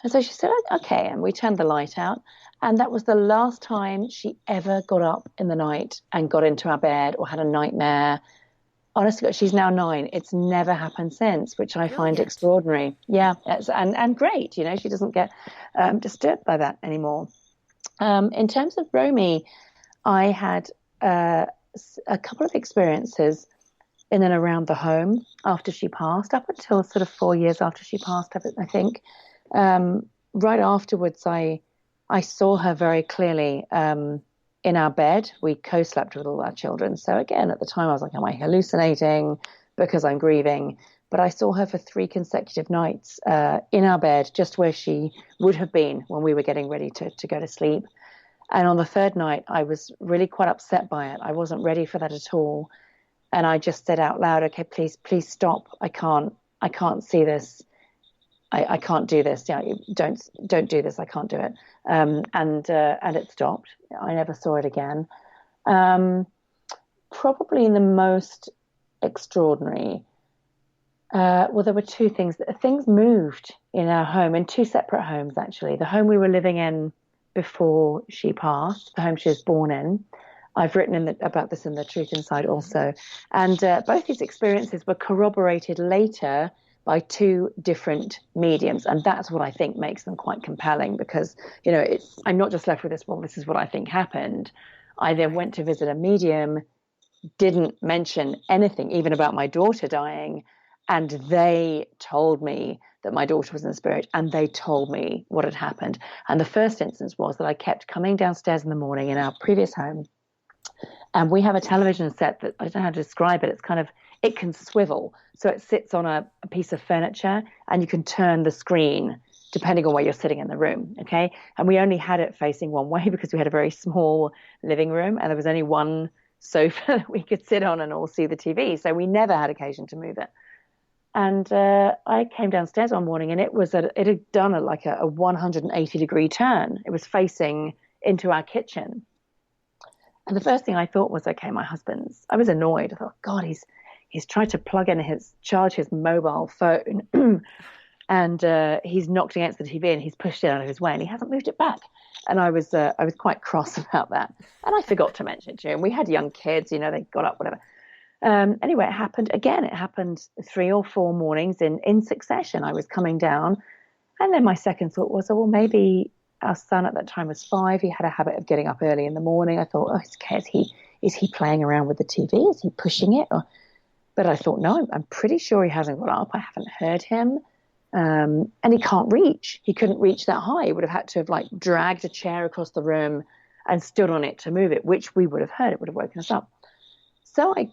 And so she said, okay. And we turned the light out. And that was the last time she ever got up in the night and got into our bed or had a nightmare. Honestly, she's now 9. It's never happened since, which I find extraordinary. Yeah, and great. You know, she doesn't get disturbed by that anymore. In terms of Romy, I had a couple of experiences in and around the home after she passed, up until sort of 4 years after she passed, I think. Right afterwards, I saw her very clearly in our bed. We co-slept with all our children. So again, at the time, I was like, am I hallucinating because I'm grieving? But I saw her for 3 consecutive nights in our bed, just where she would have been when we were getting ready to go to sleep. And on the 3rd night, I was really quite upset by it. I wasn't ready for that at all. And I just said out loud, okay, please stop. I can't see this. I can't do this. Yeah, don't do this. I can't do it. And it stopped. I never saw it again. Probably the most extraordinary. Well, there were two things. Things moved in our home, in two separate homes, actually. The home we were living in before she passed, the home she was born in. I've written about this in The Truth Inside also. And both these experiences were corroborated later by two different mediums. And that's what I think makes them quite compelling, because, I'm not just left with this, well, this is what I think happened. I then went to visit a medium, didn't mention anything even about my daughter dying, and they told me that my daughter was in the spirit, and they told me what had happened. And the first instance was that I kept coming downstairs in the morning in our previous home, and we have a television set that, I don't know how to describe it, it can swivel. So it sits on a piece of furniture, and you can turn the screen depending on where you're sitting in the room, okay? And we only had it facing one way because we had a very small living room, and there was only one sofa that we could sit on and all see the TV. So we never had occasion to move it. And I came downstairs one morning, and it had done a 180-degree turn. It was facing into our kitchen. And the first thing I thought was, okay, my husband's. I was annoyed. I thought, God, he's tried to charge his mobile phone, and he's knocked against the TV, and he's pushed it out of his way, and he hasn't moved it back. And I was quite cross about that. And I forgot to mention it to him. We had young kids, they got up, whatever. Anyway, it happened again. It happened 3 or 4 mornings in succession. I was coming down, and then my second thought was, well, maybe our son at that time was 5. He had a habit of getting up early in the morning. I thought, oh, okay, is he playing around with the TV? Is he pushing it? But I thought, no, I'm pretty sure he hasn't got up. I haven't heard him. And he can't reach. He couldn't reach that high. He would have had to have dragged a chair across the room and stood on it to move it, which we would have heard. It would have woken us up. So I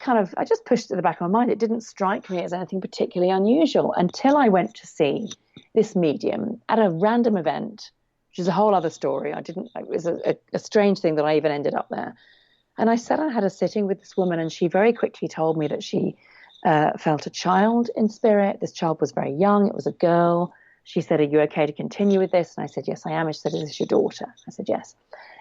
just pushed it to the back of my mind. It didn't strike me as anything particularly unusual until I went to see this medium at a random event, which is a whole other story. It was a strange thing that I even ended up there. And I sat and had a sitting with this woman, and she very quickly told me that she felt a child in spirit. This child was very young. It was a girl. She said, are you okay to continue with this? And I said, yes, I am. And she said, is this your daughter? I said, yes.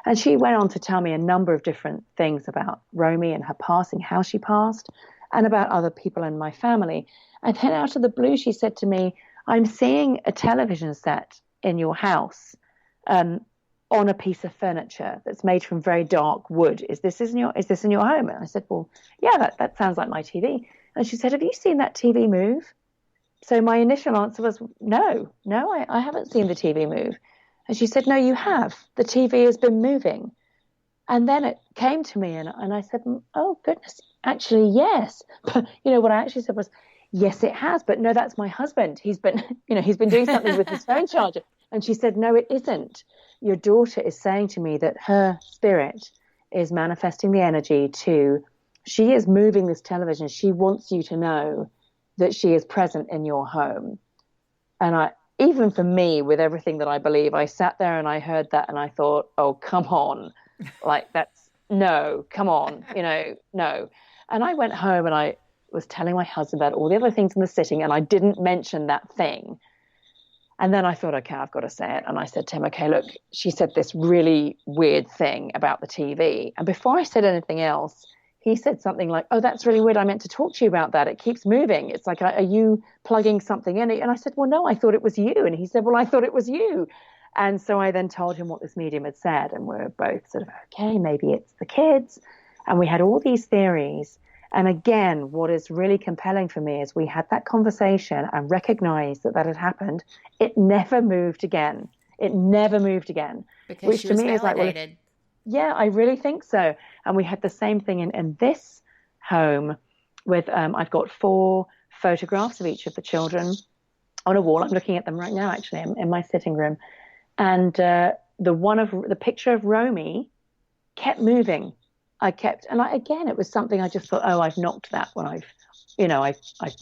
And she went on to tell me a number of different things about Romy and her passing, how she passed, and about other people in my family. And then out of the blue, she said to me, I'm seeing a television set in your house on a piece of furniture that's made from very dark wood. Is this in your home? And I said, well, yeah, that sounds like my TV. And she said, have you seen that TV move? So my initial answer was, no, I haven't seen the TV move. And she said, no, you have. The TV has been moving. And then it came to me, and I said, oh, goodness, actually, yes. But, what I actually said was, yes, it has. But no, that's my husband. He's been doing something with his phone charger. And she said, no, it isn't. Your daughter is saying to me that her spirit is manifesting the energy she is moving this television. She wants you to know that she is present in your home. And even for me, with everything that I believe, I sat there and I heard that and I thought, oh, come on. Come on, no. And I went home and I was telling my husband about all the other things in the sitting, and I didn't mention that thing. And then I thought, okay, I've got to say it. And I said to him, okay, look, she said this really weird thing about the TV. And before I said anything else, he said something like, oh, that's really weird. I meant to talk to you about that. It keeps moving. It's like, are you plugging something in? And I said, well, no, I thought it was you. And he said, well, I thought it was you. And so I then told him what this medium had said. And we're both sort of, okay, maybe it's the kids. And we had all these theories. And again, what is really compelling for me is we had that conversation and recognized that had happened. It never moved again. Because which she to was me is like, well, yeah, I really think so. And we had the same thing in this home with, I've got 4 photographs of each of the children on a wall. I'm looking at them right now, actually, in my sitting room. And the picture of Romy kept moving. Again, it was something I just thought, oh, I've knocked that when I've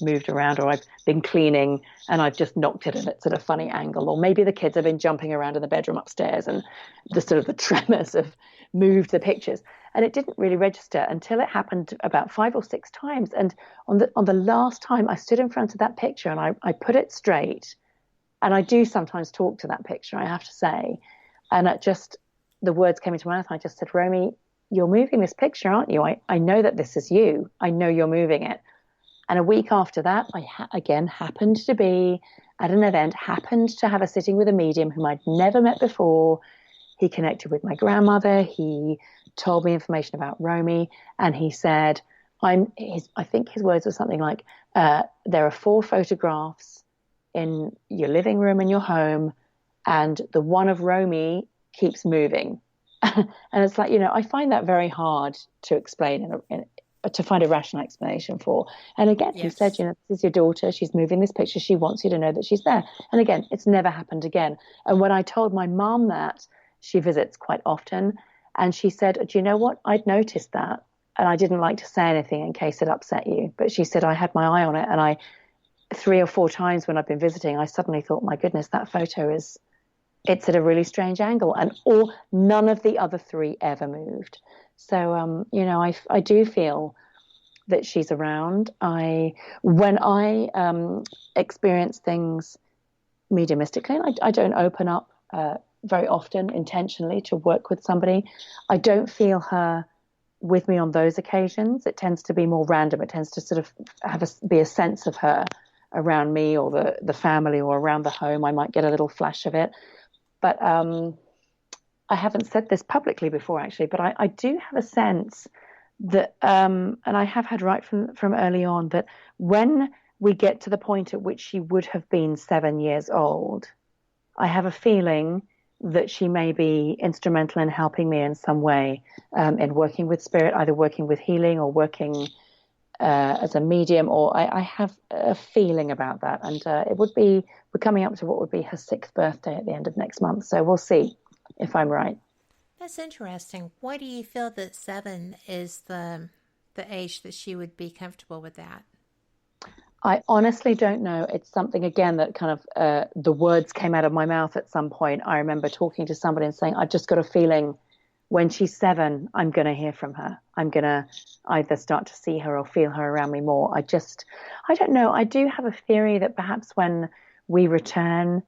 moved around, or I've been cleaning and I've just knocked it and it's at a funny angle. Or maybe the kids have been jumping around in the bedroom upstairs and the tremors have moved the pictures. And it didn't really register until it happened about 5 or 6 times. And on the last time I stood in front of that picture and I put it straight, And I do sometimes talk to that picture, I have to say. And the words came into my mouth. I just said, Romy, you're moving this picture, aren't you? I know that this is you. I know you're moving it. And a week after that, I again happened to be at an event, happened to have a sitting with a medium whom I'd never met before. He connected with my grandmother. He told me information about Romy. And he said, I think his words were something like, there are 4 photographs in your living room in your home, and the one of Romy keeps moving. And it's like, I find that very hard to explain to find a rational explanation for. And again, He said, this is your daughter. She's moving this picture. She wants you to know that she's there. And again, it's never happened again. And when I told my mom that, she visits quite often, and she said, do you know what? I'd noticed that, and I didn't like to say anything in case it upset you. But she said, I had my eye on it, and 3 or 4 times when I've been visiting, I suddenly thought, my goodness, that photo it's at a really strange angle, and none of the other 3 ever moved. So, I do feel that she's around. When I experience things mediumistically, I don't open up very often intentionally to work with somebody. I don't feel her with me on those occasions. It tends to be more random. It tends to sort of be a sense of her around me or the family or around the home. I might get a little flash of it. But I haven't said this publicly before, actually, but I do have a sense that, and I have had right from early on, that when we get to the point at which she would have been 7 years old, I have a feeling that she may be instrumental in helping me in some way in working with spirit, either working with healing or working as a medium, or I have a feeling about that. And we're coming up to what would be her 6th birthday at the end of next month. So we'll see if I'm right. That's interesting. Why do you feel that 7 is the age that she would be comfortable with that? I honestly don't know. It's something, again, that kind of the words came out of my mouth at some point. I remember talking to somebody and saying, I've just got a feeling when she's 7, I'm going to hear from her. I'm going to either start to see her or feel her around me more. I don't know. I do have a theory that perhaps when we return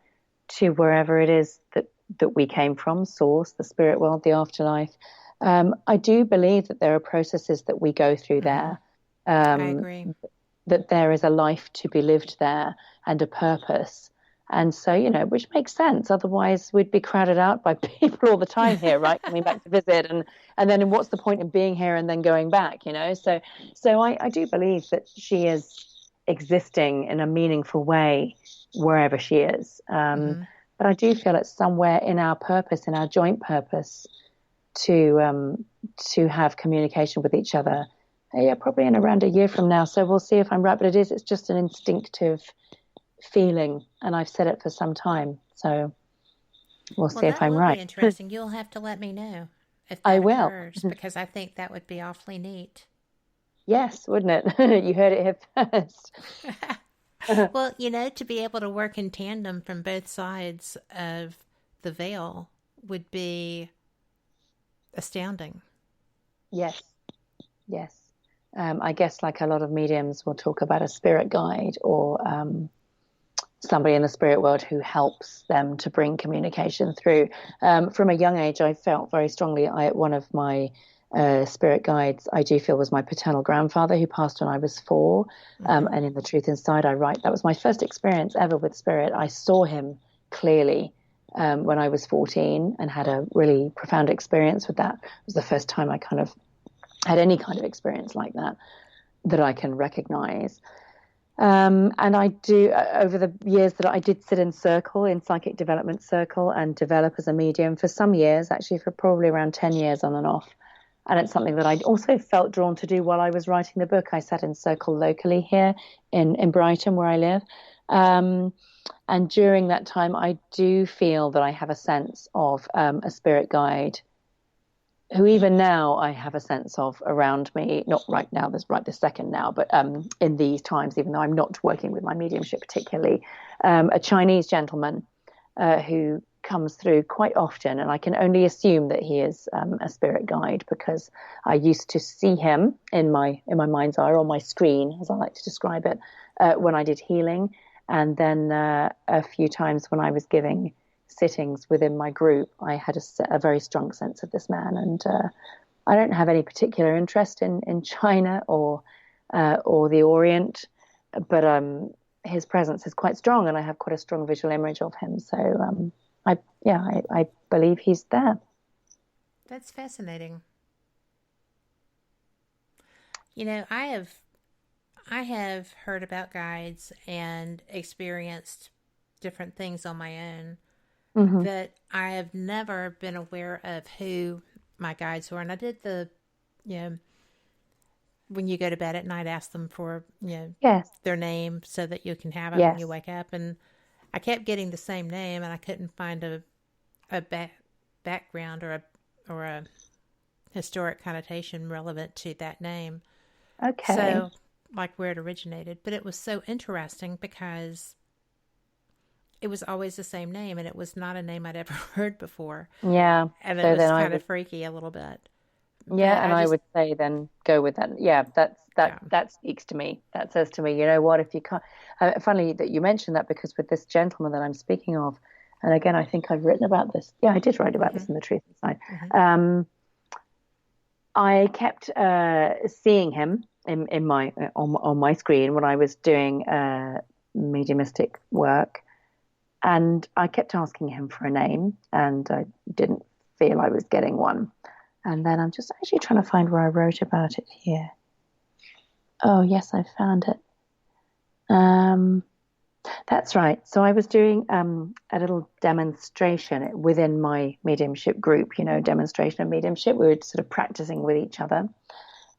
to wherever it is that we came from, source, the spirit world, the afterlife, I do believe that there are processes that we go through there. I agree. That there is a life to be lived there and a purpose. And so, which makes sense. Otherwise, we'd be crowded out by people all the time here, right? Coming back to visit. And then what's the point of being here and then going back, So I do believe that she is existing in a meaningful way wherever she is. But I do feel it's somewhere in our purpose, in our joint purpose, to have communication with each other. Yeah, probably in around a year from now. So we'll see if I'm right. But it's just an instinctive feeling, and I've said it for some time. So we'll see if I'm right. That would be interesting. You'll have to let me know if that occurs, because I think that would be awfully neat. Yes, wouldn't it? You heard it here first. Well, to be able to work in tandem from both sides of the veil would be astounding. Yes. I guess like a lot of mediums will talk about a spirit guide or somebody in the spirit world who helps them to bring communication through. From a young age, I felt very strongly one of my spirit guides, I do feel, was my paternal grandfather, who passed when I was 4. And in The Truth Inside, I write, that was my first experience ever with spirit. I saw him clearly when I was 14 and had a really profound experience with that. It was the first time I kind of had any kind of experience like that I can recognize. And I do, over the years that I did sit in psychic development circle, and develop as a medium for some years, actually for probably around 10 years on and off. And it's something that I also felt drawn to do while I was writing the book. I sat in circle locally here in Brighton, where I live. And during that time, I do feel that I have a sense of a spirit guide who even now I have a sense of around me, not right now, this second now, but in these times, even though I'm not working with my mediumship particularly, a Chinese gentleman who comes through quite often, and I can only assume that he is a spirit guide, because I used to see him in my mind's eye, or my screen, as I like to describe it, when I did healing. And then a few times when I was giving sittings within my group, I had a very strong sense of this man. And I don't have any particular interest in China or the Orient, but his presence is quite strong, and I have quite a strong visual image of him. So I believe he's there. That's fascinating. You know, I have heard about guides and experienced different things on my own, but I have never been aware of who my guides were. And I did when you go to bed at night, ask them for, their name so that you can have it when you wake up. And I kept getting the same name, and I couldn't find a background or a historic connotation relevant to that name. Okay. So, like where it originated. But it was so interesting because it was always the same name, and it was not a name I'd ever heard before. Yeah. And it was kind of freaky a little bit. Yeah, and I would say then go with that. Yeah, that speaks to me. That says to me, you know what, if you can't... funny that you mentioned that, because with this gentleman that I'm speaking of, and again, I think I've written about this. Yeah, I did write about this in The Truth Inside. I kept seeing him in my on my screen when I was doing mediumistic work, and I kept asking him for a name, and I didn't feel I was getting one. And then I'm just actually trying to find where I wrote about it here. Oh, yes, I found it. That's right. So I was doing a little demonstration within my mediumship group, demonstration of mediumship. We were sort of practicing with each other.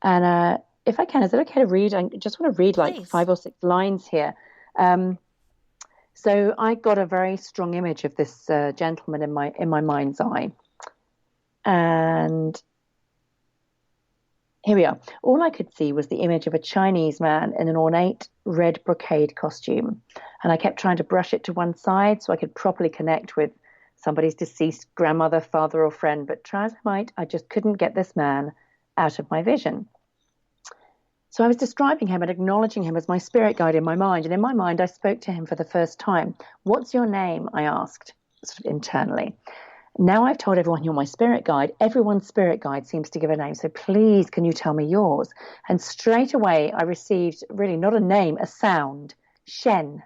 And if I can, is it okay to read? I just want to read like 5 or 6 lines here. So I got a very strong image of this gentleman in my mind's eye. And here we are. All I could see was the image of a Chinese man in an ornate red brocade costume. And I kept trying to brush it to one side so I could properly connect with somebody's deceased grandmother, father, or friend. But try as I might, I just couldn't get this man out of my vision. So I was describing him and acknowledging him as my spirit guide in my mind. And in my mind, I spoke to him for the first time. "What's your name?" I asked, sort of internally. "Now I've told everyone you're my spirit guide. Everyone's spirit guide seems to give a name. So please, can you tell me yours?" And straight away, I received really not a name, a sound, Shen.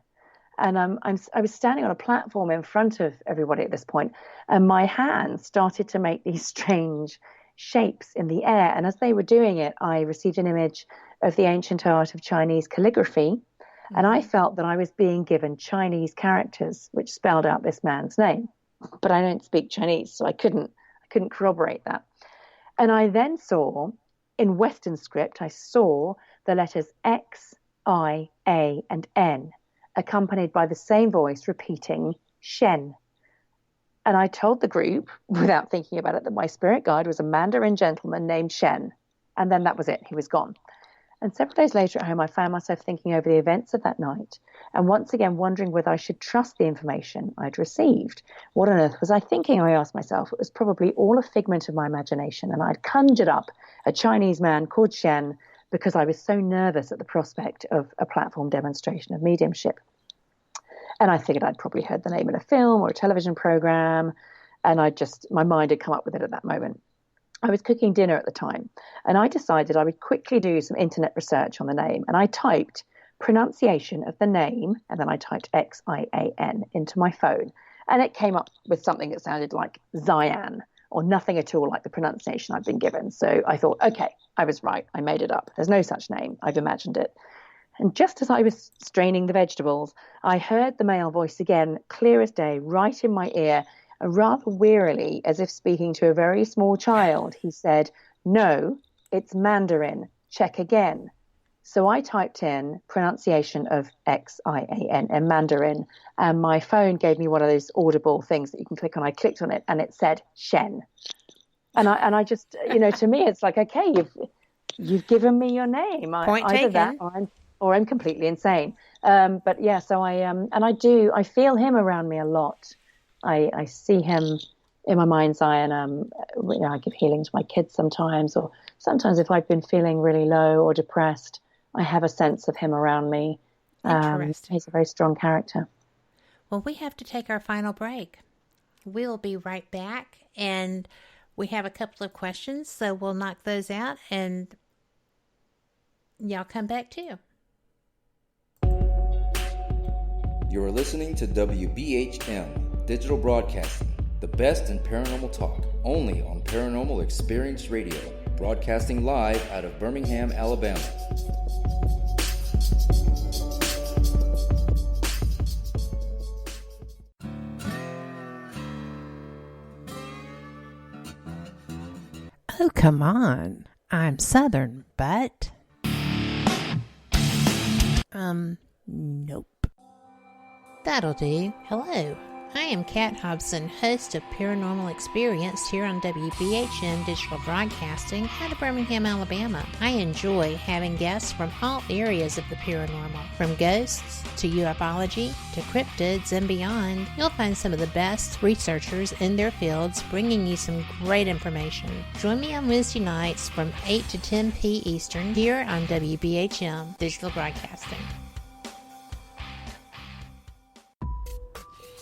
And I was standing on a platform in front of everybody at this point, and my hands started to make these strange shapes in the air. And as they were doing it, I received an image of the ancient art of Chinese calligraphy. And I felt that I was being given Chinese characters, which spelled out this man's name. But I don't speak Chinese, so I couldn't corroborate that. And I then saw, in Western script, I saw the letters X, I, A, and N, accompanied by the same voice repeating Shen. And I told the group, without thinking about it, that my spirit guide was a Mandarin gentleman named Shen. And then that was it. He was gone. And several days later at home, I found myself thinking over the events of that night, and once again wondering whether I should trust the information I'd received. What on earth was I thinking? I asked myself. It was probably all a figment of my imagination, and I'd conjured up a Chinese man called Shen because I was so nervous at the prospect of a platform demonstration of mediumship. And I figured I'd probably heard the name in a film or a television program, and my mind had come up with it at that moment. I was cooking dinner at the time, and I decided I would quickly do some internet research on the name, and I typed pronunciation of the name, and then I typed X-I-A-N into my phone, and it came up with something that sounded like Zian, or nothing at all like the pronunciation I'd been given. So I thought, okay, I was right. I made it up. There's no such name. I've imagined it. And just as I was straining the vegetables, I heard the male voice again, clear as day, right in my ear. And rather wearily, as if speaking to a very small child, he said, "No, it's Mandarin. Check again." So I typed in pronunciation of X-I-A-N and Mandarin, and my phone gave me one of those audible things that you can click on. I clicked on it, and it said Shen. And I just, to me, it's like, okay, you've given me your name. Point either taken. That or I'm completely insane. But yeah, so I feel him around me a lot. I see him in my mind's eye, and I give healing to my kids sometimes, or sometimes if I've been feeling really low or depressed, I have a sense of him around me, Interesting. He's a very strong character. Well, we have to take our final break. We'll be right back, and we have a couple of questions, so we'll knock those out, and y'all come back too. You are listening to WBHM Digital Broadcasting, the best in paranormal talk, only on Paranormal Experience Radio, broadcasting live out of Birmingham, Alabama. Oh, come on. I'm Southern, but... Nope. That'll do. Hello. I am Kat Hobson, host of Paranormal Experience here on WBHM Digital Broadcasting out of Birmingham, Alabama. I enjoy having guests from all areas of the paranormal, from ghosts to ufology to cryptids and beyond. You'll find some of the best researchers in their fields bringing you some great information. Join me on Wednesday nights from 8 to 10 p. Eastern here on WBHM Digital Broadcasting.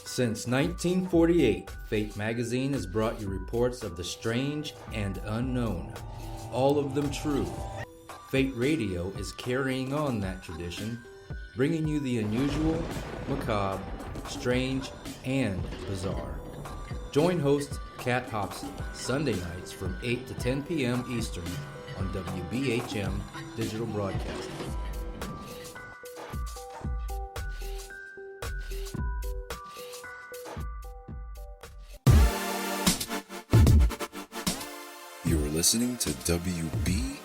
Since 1948, Fate magazine has brought you reports of the strange and unknown, all of them true. Fate Radio is carrying on that tradition, bringing you the unusual, macabre, strange, and bizarre. Join host Kat Hobson Sunday nights from 8 to 10 p.m. Eastern on WBHM Digital Broadcasting. Listening to WBHM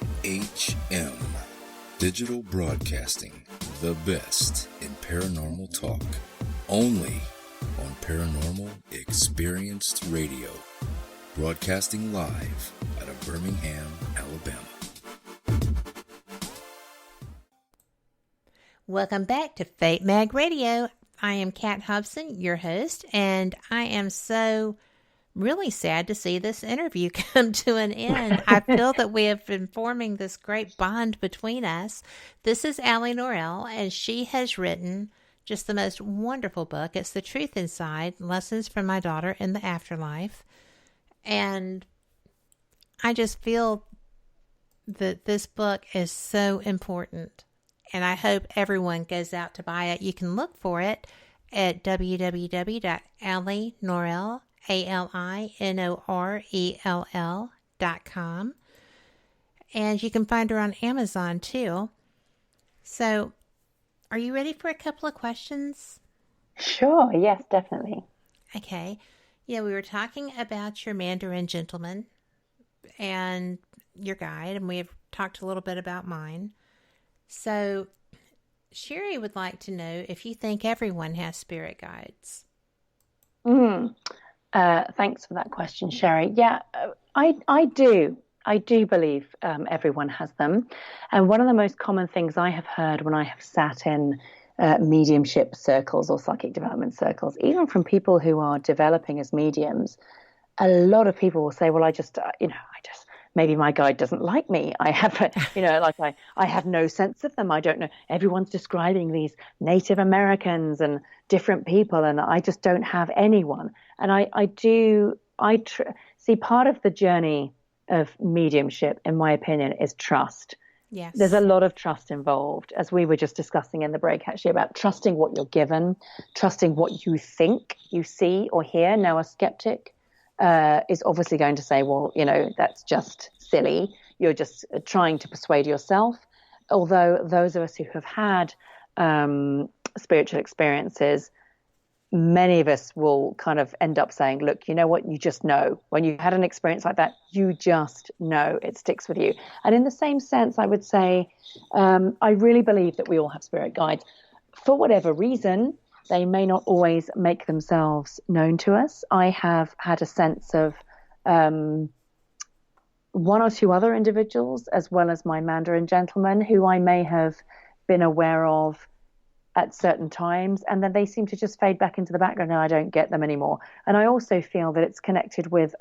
Digital Broadcasting, the best in paranormal talk, only on Paranormal Experienced Radio, broadcasting live out of Birmingham, Alabama. Welcome back to Fate Mag Radio. I am Kat Hobson, your host, and I am so really sad to see this interview come to an end. I feel that we have been forming this great bond between us. This is Allie Norell, and she has written just the most wonderful book. It's The Truth Inside, Lessons from My Daughter in the Afterlife. And I just feel that this book is so important, and I hope everyone goes out to buy it. You can look for it at www.allienorell.com. ALINORELL.com. And you can find her on Amazon too. So, are you ready for a couple of questions? Sure, yes, definitely. Okay. Yeah, we were talking about your Mandarin gentleman and your guide, and we've talked a little bit about mine. So, Sherry would like to know if you think everyone has spirit guides. Thanks for that question, Sherry. Yeah, I do. I do believe everyone has them. And one of the most common things I have heard when I have sat in mediumship circles or psychic development circles, even from people who are developing as mediums, a lot of people will say, well, maybe my guide doesn't like me. I have, I have no sense of them. I don't know. Everyone's describing these Native Americans and different people, and I just don't have anyone. And see, part of the journey of mediumship, in my opinion, is trust. Yes. There's a lot of trust involved, as we were just discussing in the break, actually, about trusting what you're given, trusting what you think you see or hear. Now, a skeptic is obviously going to say, well, that's just silly. You're just trying to persuade yourself. Although those of us who have had spiritual experiences, many of us will kind of end up saying, look, you know what? You just know. When you had an experience like that, you just know. It sticks with you. And in the same sense, I would say, I really believe that we all have spirit guides. For whatever reason, they may not always make themselves known to us. I have had a sense of one or two other individuals, as well as my Mandarin gentleman, who I may have been aware of at certain times, and then they seem to just fade back into the background and I don't get them anymore. And I also feel that it's connected with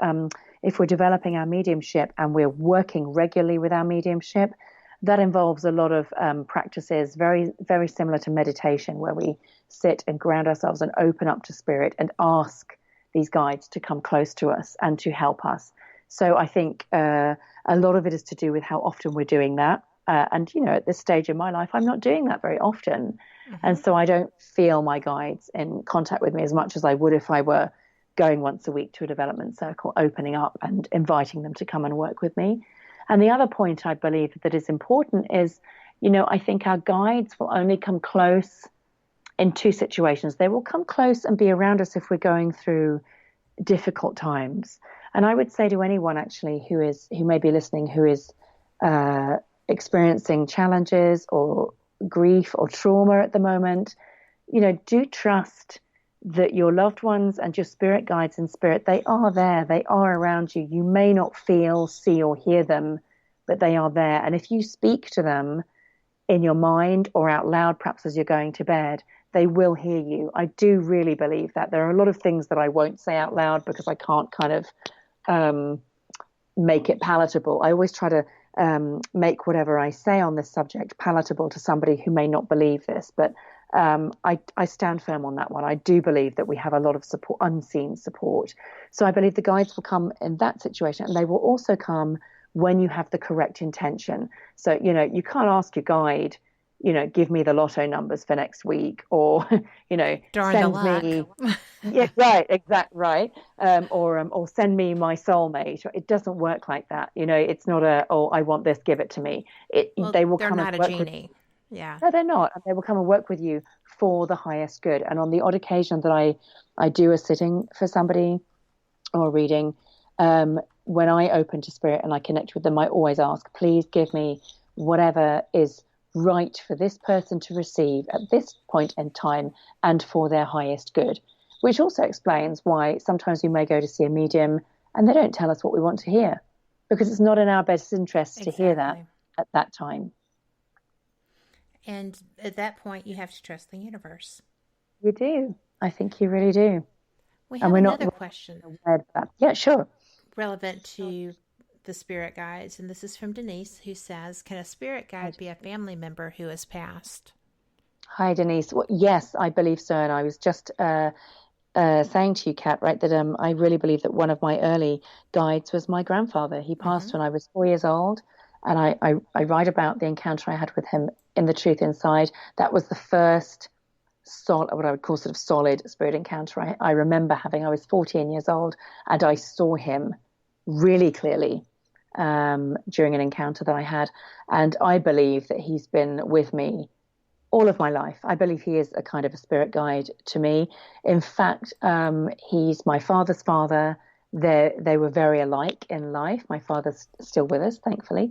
if we're developing our mediumship and we're working regularly with our mediumship, that involves a lot of practices, very, very similar to meditation, where we sit and ground ourselves and open up to spirit and ask these guides to come close to us and to help us. So I think a lot of it is to do with how often we're doing that. And, at this stage in my life, I'm not doing that very often. Mm-hmm. And so I don't feel my guides in contact with me as much as I would if I were going once a week to a development circle, opening up and inviting them to come and work with me. And the other point I believe that is important is, I think our guides will only come close in two situations. They will come close and be around us if we're going through difficult times. And I would say to anyone actually who may be listening, who is experiencing challenges or grief or trauma at the moment, do trust that your loved ones and your spirit guides in spirit, they are there, they are around you. You may not feel, see, or hear them, but they are there. And if you speak to them in your mind or out loud, perhaps as you're going to bed, they will hear you. I do really believe that. There are a lot of things that I won't say out loud because I can't kind of make it palatable. I always try to make whatever I say on this subject palatable to somebody who may not believe this, but I stand firm on that one. I do believe that we have a lot of support, unseen support. So I believe the guides will come in that situation, and they will also come when you have the correct intention. So, you can't ask your guide, give me the lotto numbers for next week, or, send me, yeah, right, right. Or send me my soulmate. It doesn't work like that. It's not I want this, give it to me. They will come and work with you. Yeah. No, they're not. They will come and work with you for the highest good. And on the odd occasion that I do a sitting for somebody or a reading, when I open to spirit and I connect with them, I always ask, please give me whatever is right for this person to receive at this point in time and for their highest good, which also explains why sometimes we may go to see a medium and they don't tell us what we want to hear, because it's not in our best interest to hear that at that time. And at that point, you have to trust the universe. You do. I think you really do. We have another question. Yeah, sure. Relevant to the spirit guides. And this is from Denise, who says, can a spirit guide be a family member who has passed? Hi, Denise. Well, yes, I believe so. And I was just saying to you, Kat, right, that I really believe that one of my early guides was my grandfather. He passed when I was 4 years old. And I write about the encounter I had with him in The Truth Inside. That was the first what I would call sort of solid spirit encounter I remember having. I was 14 years old and I saw him really clearly during an encounter that I had. And I believe that he's been with me all of my life. I believe he is a kind of a spirit guide to me. In fact, he's my father's father. They were very alike in life. My father's still with us, thankfully.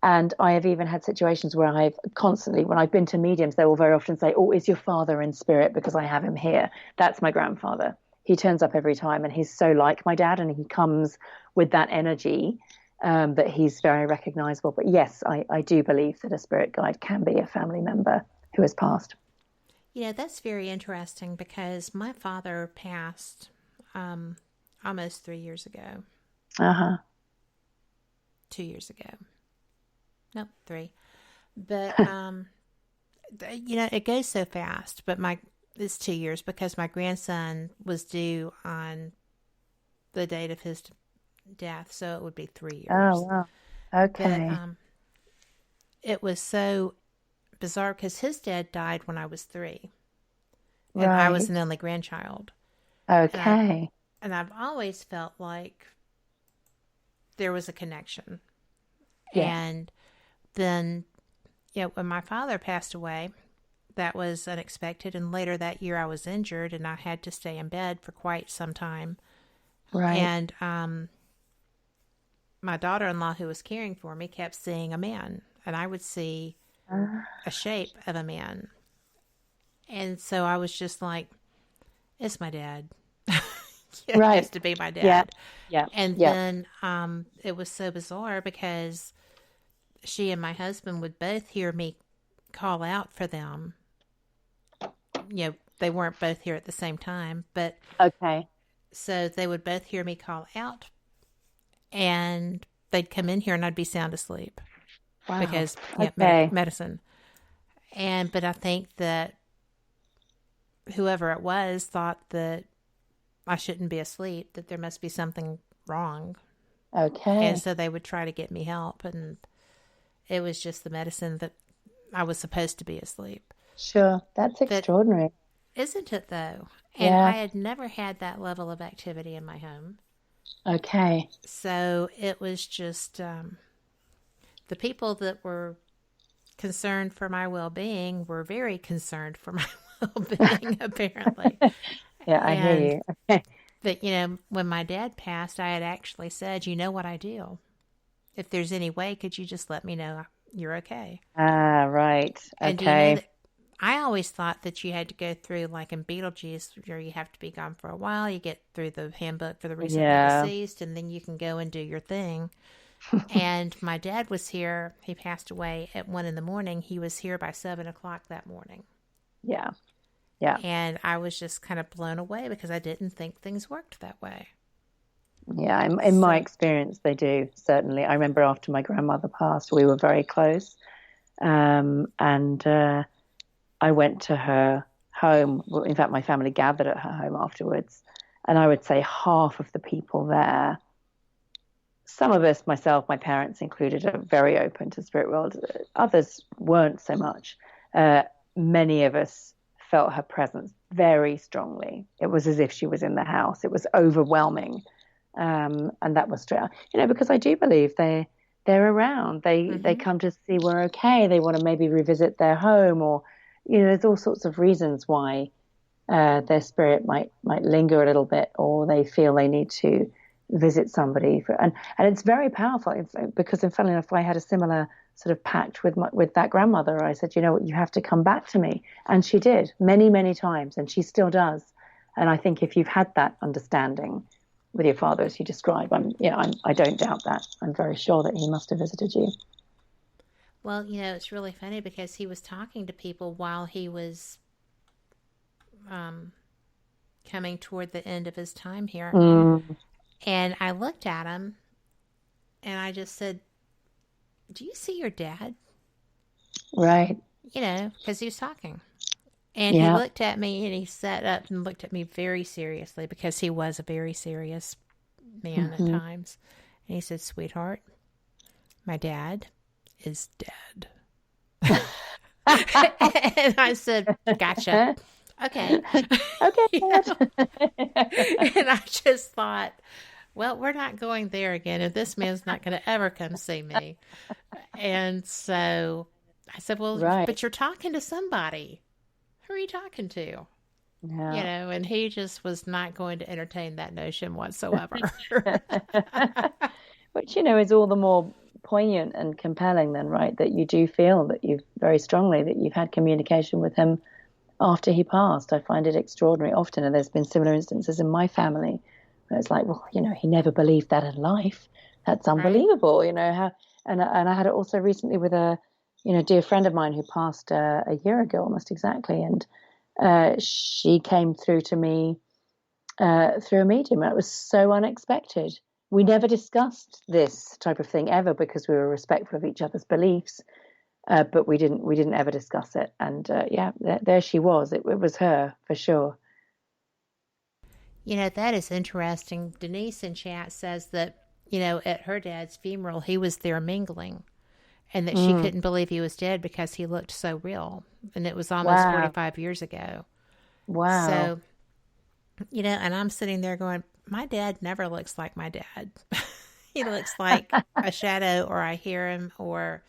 And I have even had situations where I've constantly, when I've been to mediums, they will very often say, oh, is your father in spirit? Because I have him here. That's my grandfather. He turns up every time and he's so like my dad, and he comes with that energy that he's very recognizable. But yes, I do believe that a spirit guide can be a family member who has passed. That's very interesting, because my father passed almost 3 years ago. 2 years ago. Nope, 3. But, it goes so fast. But it's 2 years, because my grandson was due on the date of his death. So it would be 3 years. Oh, wow. Okay. But, it was so bizarre, because his dad died when I was 3. And I was an only grandchild. Okay. And I've always felt like there was a connection. Yeah. And then, when my father passed away, that was unexpected. And later that year I was injured and I had to stay in bed for quite some time. Right. And my daughter-in-law, who was caring for me, kept seeing a man. And I would see a shape of a man. And so I was just like, it's my dad. It has to be my dad. Yeah. And then it was so bizarre, because she and my husband would both hear me call out for them. They weren't both here at the same time, but so they would both hear me call out, and they'd come in here and I'd be sound asleep. Wow. because Okay. medicine. But I think that whoever it was thought that I shouldn't be asleep, that there must be something wrong. Okay. And so they would try to get me help, and it was just the medicine that I was supposed to be asleep. Sure. That's extraordinary. Isn't it, though? And Yeah. I had never had that level of activity in my home. Okay. So it was just the people that were concerned for my well-being were very concerned for my well-being, apparently. Yeah, I hear you. Okay. But, when my dad passed, I had actually said, you know what I do. If there's any way, could you just let me know you're okay? Ah, right. And do you know Okay. that I always thought that you had to go through, like in Beetlejuice, where you have to be gone for a while. You get through the handbook for the recently Yeah. deceased, and then you can go and do your thing. And my dad was here. He passed away at 1 a.m. He was here by 7 o'clock that morning. Yeah. Yeah. And I was just kind of blown away because I didn't think things worked that way. Yeah, in my experience, they do, certainly. I remember after my grandmother passed, we were very close. And I went to her home. Well, in fact, my family gathered at her home afterwards. And I would say half of the people there, some of us, myself, my parents included, are very open to spirit world. Others weren't so much. Many of us felt her presence very strongly. It was as if she was in the house. It was overwhelming. And that was straight, because I do believe they're around. They come to see we're okay. They want to maybe revisit their home, or there's all sorts of reasons why their spirit might linger a little bit, or they feel they need to visit somebody. And it's very powerful because, funnily enough, I had a similar sort of pact with that grandmother. I said, you know what, you have to come back to me, and she did many, many times, and she still does. And I think if you've had that understanding with your father, as you describe, I don't doubt that. I'm very sure that he must have visited you. Well, it's really funny because he was talking to people while he was coming toward the end of his time here. And I looked at him and I just said, do you see your dad? Right. Because he was talking. And Yeah. he looked at me and he sat up and looked at me very seriously because he was a very serious man at times. And he said, sweetheart, my dad is dead. And I said, gotcha. Okay. Okay. And I just thought, well, we're not going there again. And this man's not going to ever come see me. And so I said, well, Right. but you're talking to somebody. Who are you talking to? Yeah. And he just was not going to entertain that notion whatsoever. Which, is all the more poignant and compelling then, right? That you do feel that you've very strongly that you've had communication with him after he passed. I find it extraordinary often, and there's been similar instances in my family where it's like, well, he never believed that in life. That's unbelievable, how. And I had it also recently with a dear friend of mine who passed a year ago, almost exactly, and she came through to me through a medium. It was so unexpected. We never discussed this type of thing ever because we were respectful of each other's beliefs, but we didn't ever discuss it. And there she was. It was her for sure. That is interesting. Denise in chat says that at her dad's funeral he was there mingling. And that she couldn't believe he was dead because he looked so real. And it was almost 45 years ago. Wow. So, and I'm sitting there going, my dad never looks like my dad. He looks like a shadow, or I hear him, or,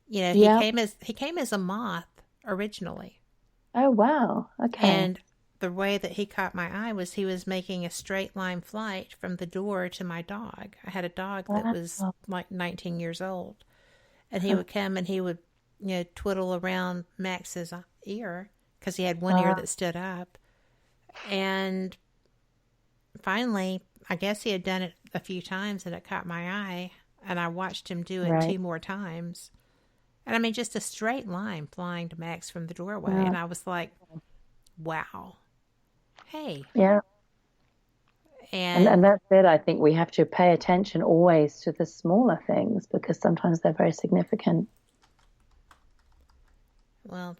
he came as a moth originally. Oh, wow. Okay. And the way that he caught my eye was he was making a straight line flight from the door to my dog. I had a dog that was like 19 years old. And he would come and he would, twiddle around Max's ear because he had one ear that stood up. And finally, I guess he had done it a few times and it caught my eye. And I watched him do it 2 more times. And I mean, just a straight line flying to Max from the doorway. And I was like, wow. Hey. Yeah. And that's it. I think we have to pay attention always to the smaller things because sometimes they're very significant. Well,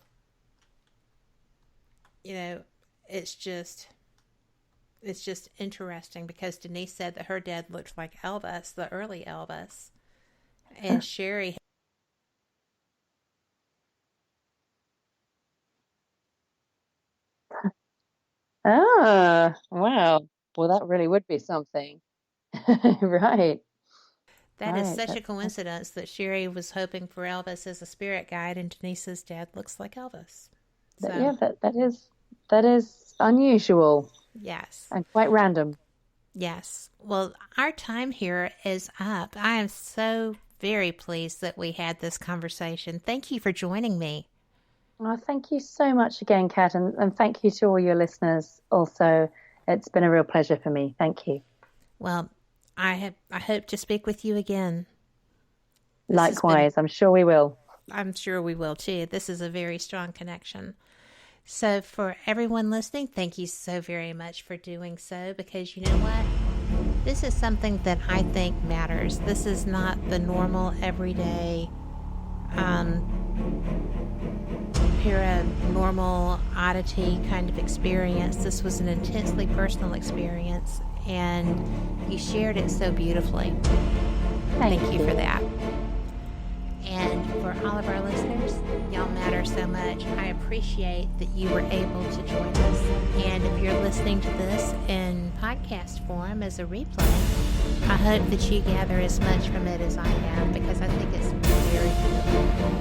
you know, it's just interesting because Denise said that her dad looked like Elvis, the early Elvis, and Sherry. Ah, wow. Well, that really would be something. Right. That is such a coincidence that Sherry was hoping for Elvis as a spirit guide, and Denise's dad looks like Elvis. So, Yeah, that is unusual. Yes. And quite random. Yes. Well, our time here is up. I am so very pleased that we had this conversation. Thank you for joining me. Well, thank you so much again, Kat, and thank you to all your listeners also. It's been a real pleasure for me. Thank you. Well, I hope to speak with you again. Likewise, I'm sure we will. I'm sure we will too. This is a very strong connection. So for everyone listening, thank you so very much for doing so, because you know what? This is something that I think matters. This is not the normal, everyday, paranormal oddity kind of experience. This was an intensely personal experience, and you shared it so beautifully. Thank you for that. And for all of our listeners, y'all matter so much. I appreciate that you were able to join us. And if you're listening to this in podcast form as a replay, I hope that you gather as much from it as I have, because I think it's very beautiful.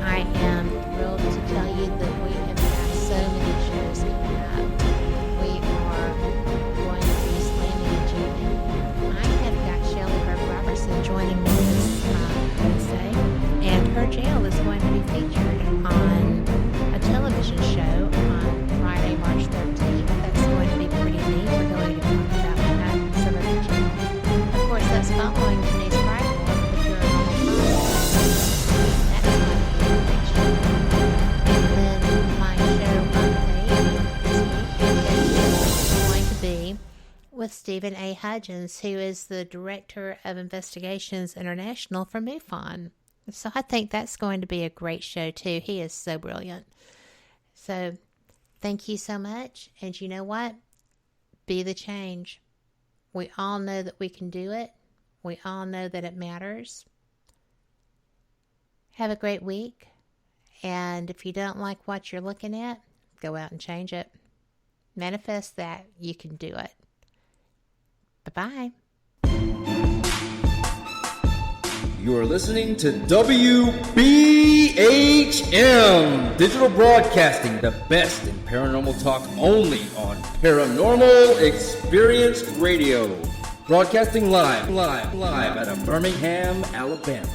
I am thrilled to tell you that we have got so many shows coming up. We are going to be slamming and jamming. I have got Shelley Burke-Robertson joining me this Wednesday, and her jail is going to be featured on a television show on Friday, March 13th. That's going to be pretty neat. We're going to talk about that and some of the jail. Of course, that's following Denise Bridemore with the Paranormal Podcast. That's going to be next year. And then my show update this week is going to be with Stephen A. Hudgens, who is the Director of Investigations International for MUFON. So I think that's going to be a great show too. He is so brilliant. So thank you so much. And you know what? Be the change. We all know that we can do it. We all know that it matters. Have a great week. And if you don't like what you're looking at, go out and change it. Manifest that you can do it. Bye-bye. You are listening to WBHM Digital Broadcasting, the best in paranormal talk, only on Paranormal Experience Radio. Broadcasting live out of Birmingham, Alabama.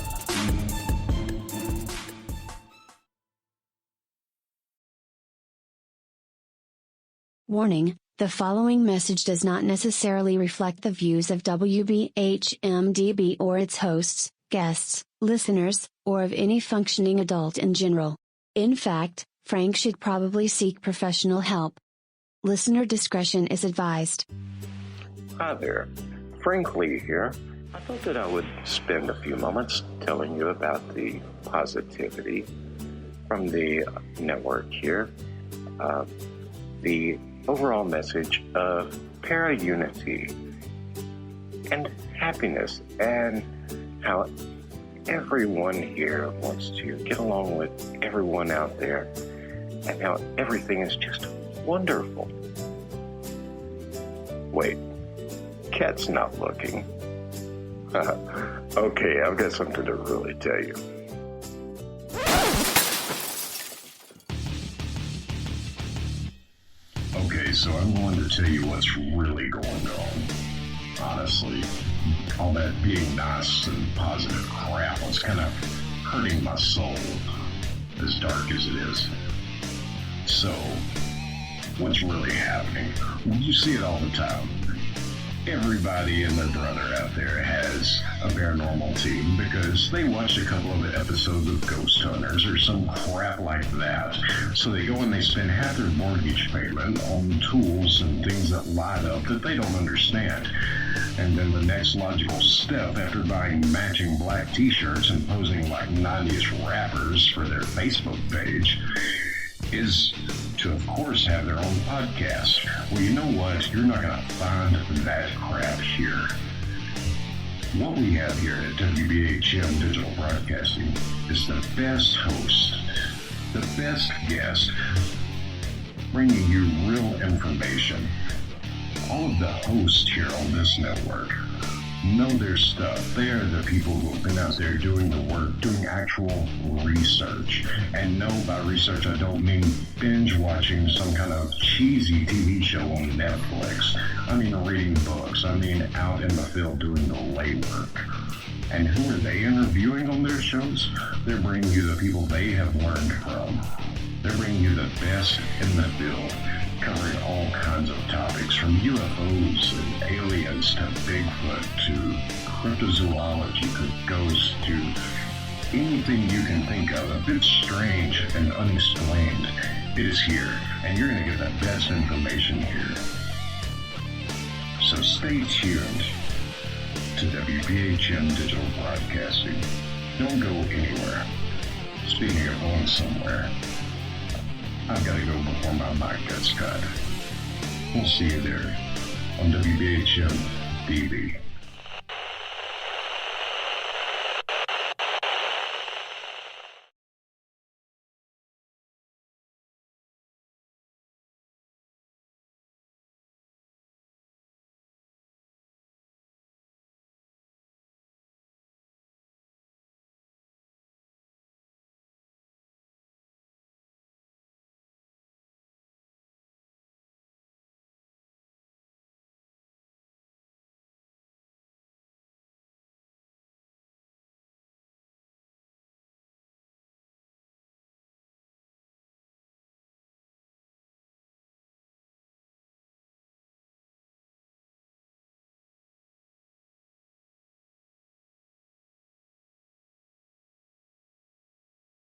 Warning, the following message does not necessarily reflect the views of WBHM-DB or its hosts, guests, listeners, or of any functioning adult in general. In fact, Frank should probably seek professional help. Listener discretion is advised. Hi there, Frank Lee here. I thought that I would spend a few moments telling you about the positivity from the network here. The overall message of para-unity and happiness, and how everyone here wants to get along with everyone out there, and how everything is just wonderful. Wait, Kat's not looking. Okay, I've got something to really tell you. Okay, so I'm going to tell you what's really going on. Honestly, all that being nice and positive crap was kind of hurting my soul, as dark as it is. So, what's really happening? Well, you see it all the time. Everybody and their brother out there has a paranormal team because they watched a couple of episodes of Ghost Hunters or some crap like that. So they go and they spend half their mortgage payment on tools and things that light up that they don't understand. And then the next logical step after buying matching black t-shirts and posing like 90s rappers for their Facebook page is to, of course, have their own podcast. Well, you know what? You're not going to find that crap here. What we have here at WBHM Digital Broadcasting is the best host, the best guest, bringing you real information. All of the hosts here on this network know their stuff. They are the people who have been out there doing the work, doing actual research. And no, by research, I don't mean binge watching some kind of cheesy TV show on Netflix. I mean reading books. I mean out in the field doing the legwork. And who are they interviewing on their shows? They're bringing you the people they have learned from. They're bringing you the best in the field, covering all kinds of topics from UFOs and aliens to Bigfoot to cryptozoology that goes to anything you can think of. A bit strange and unexplained. It is here, and you're going to get the best information here. So stay tuned to WBHM Digital Broadcasting. Don't go anywhere. Speaking of going somewhere, I've got to go before my mic gets cut. We'll see you there on WBHM-DB.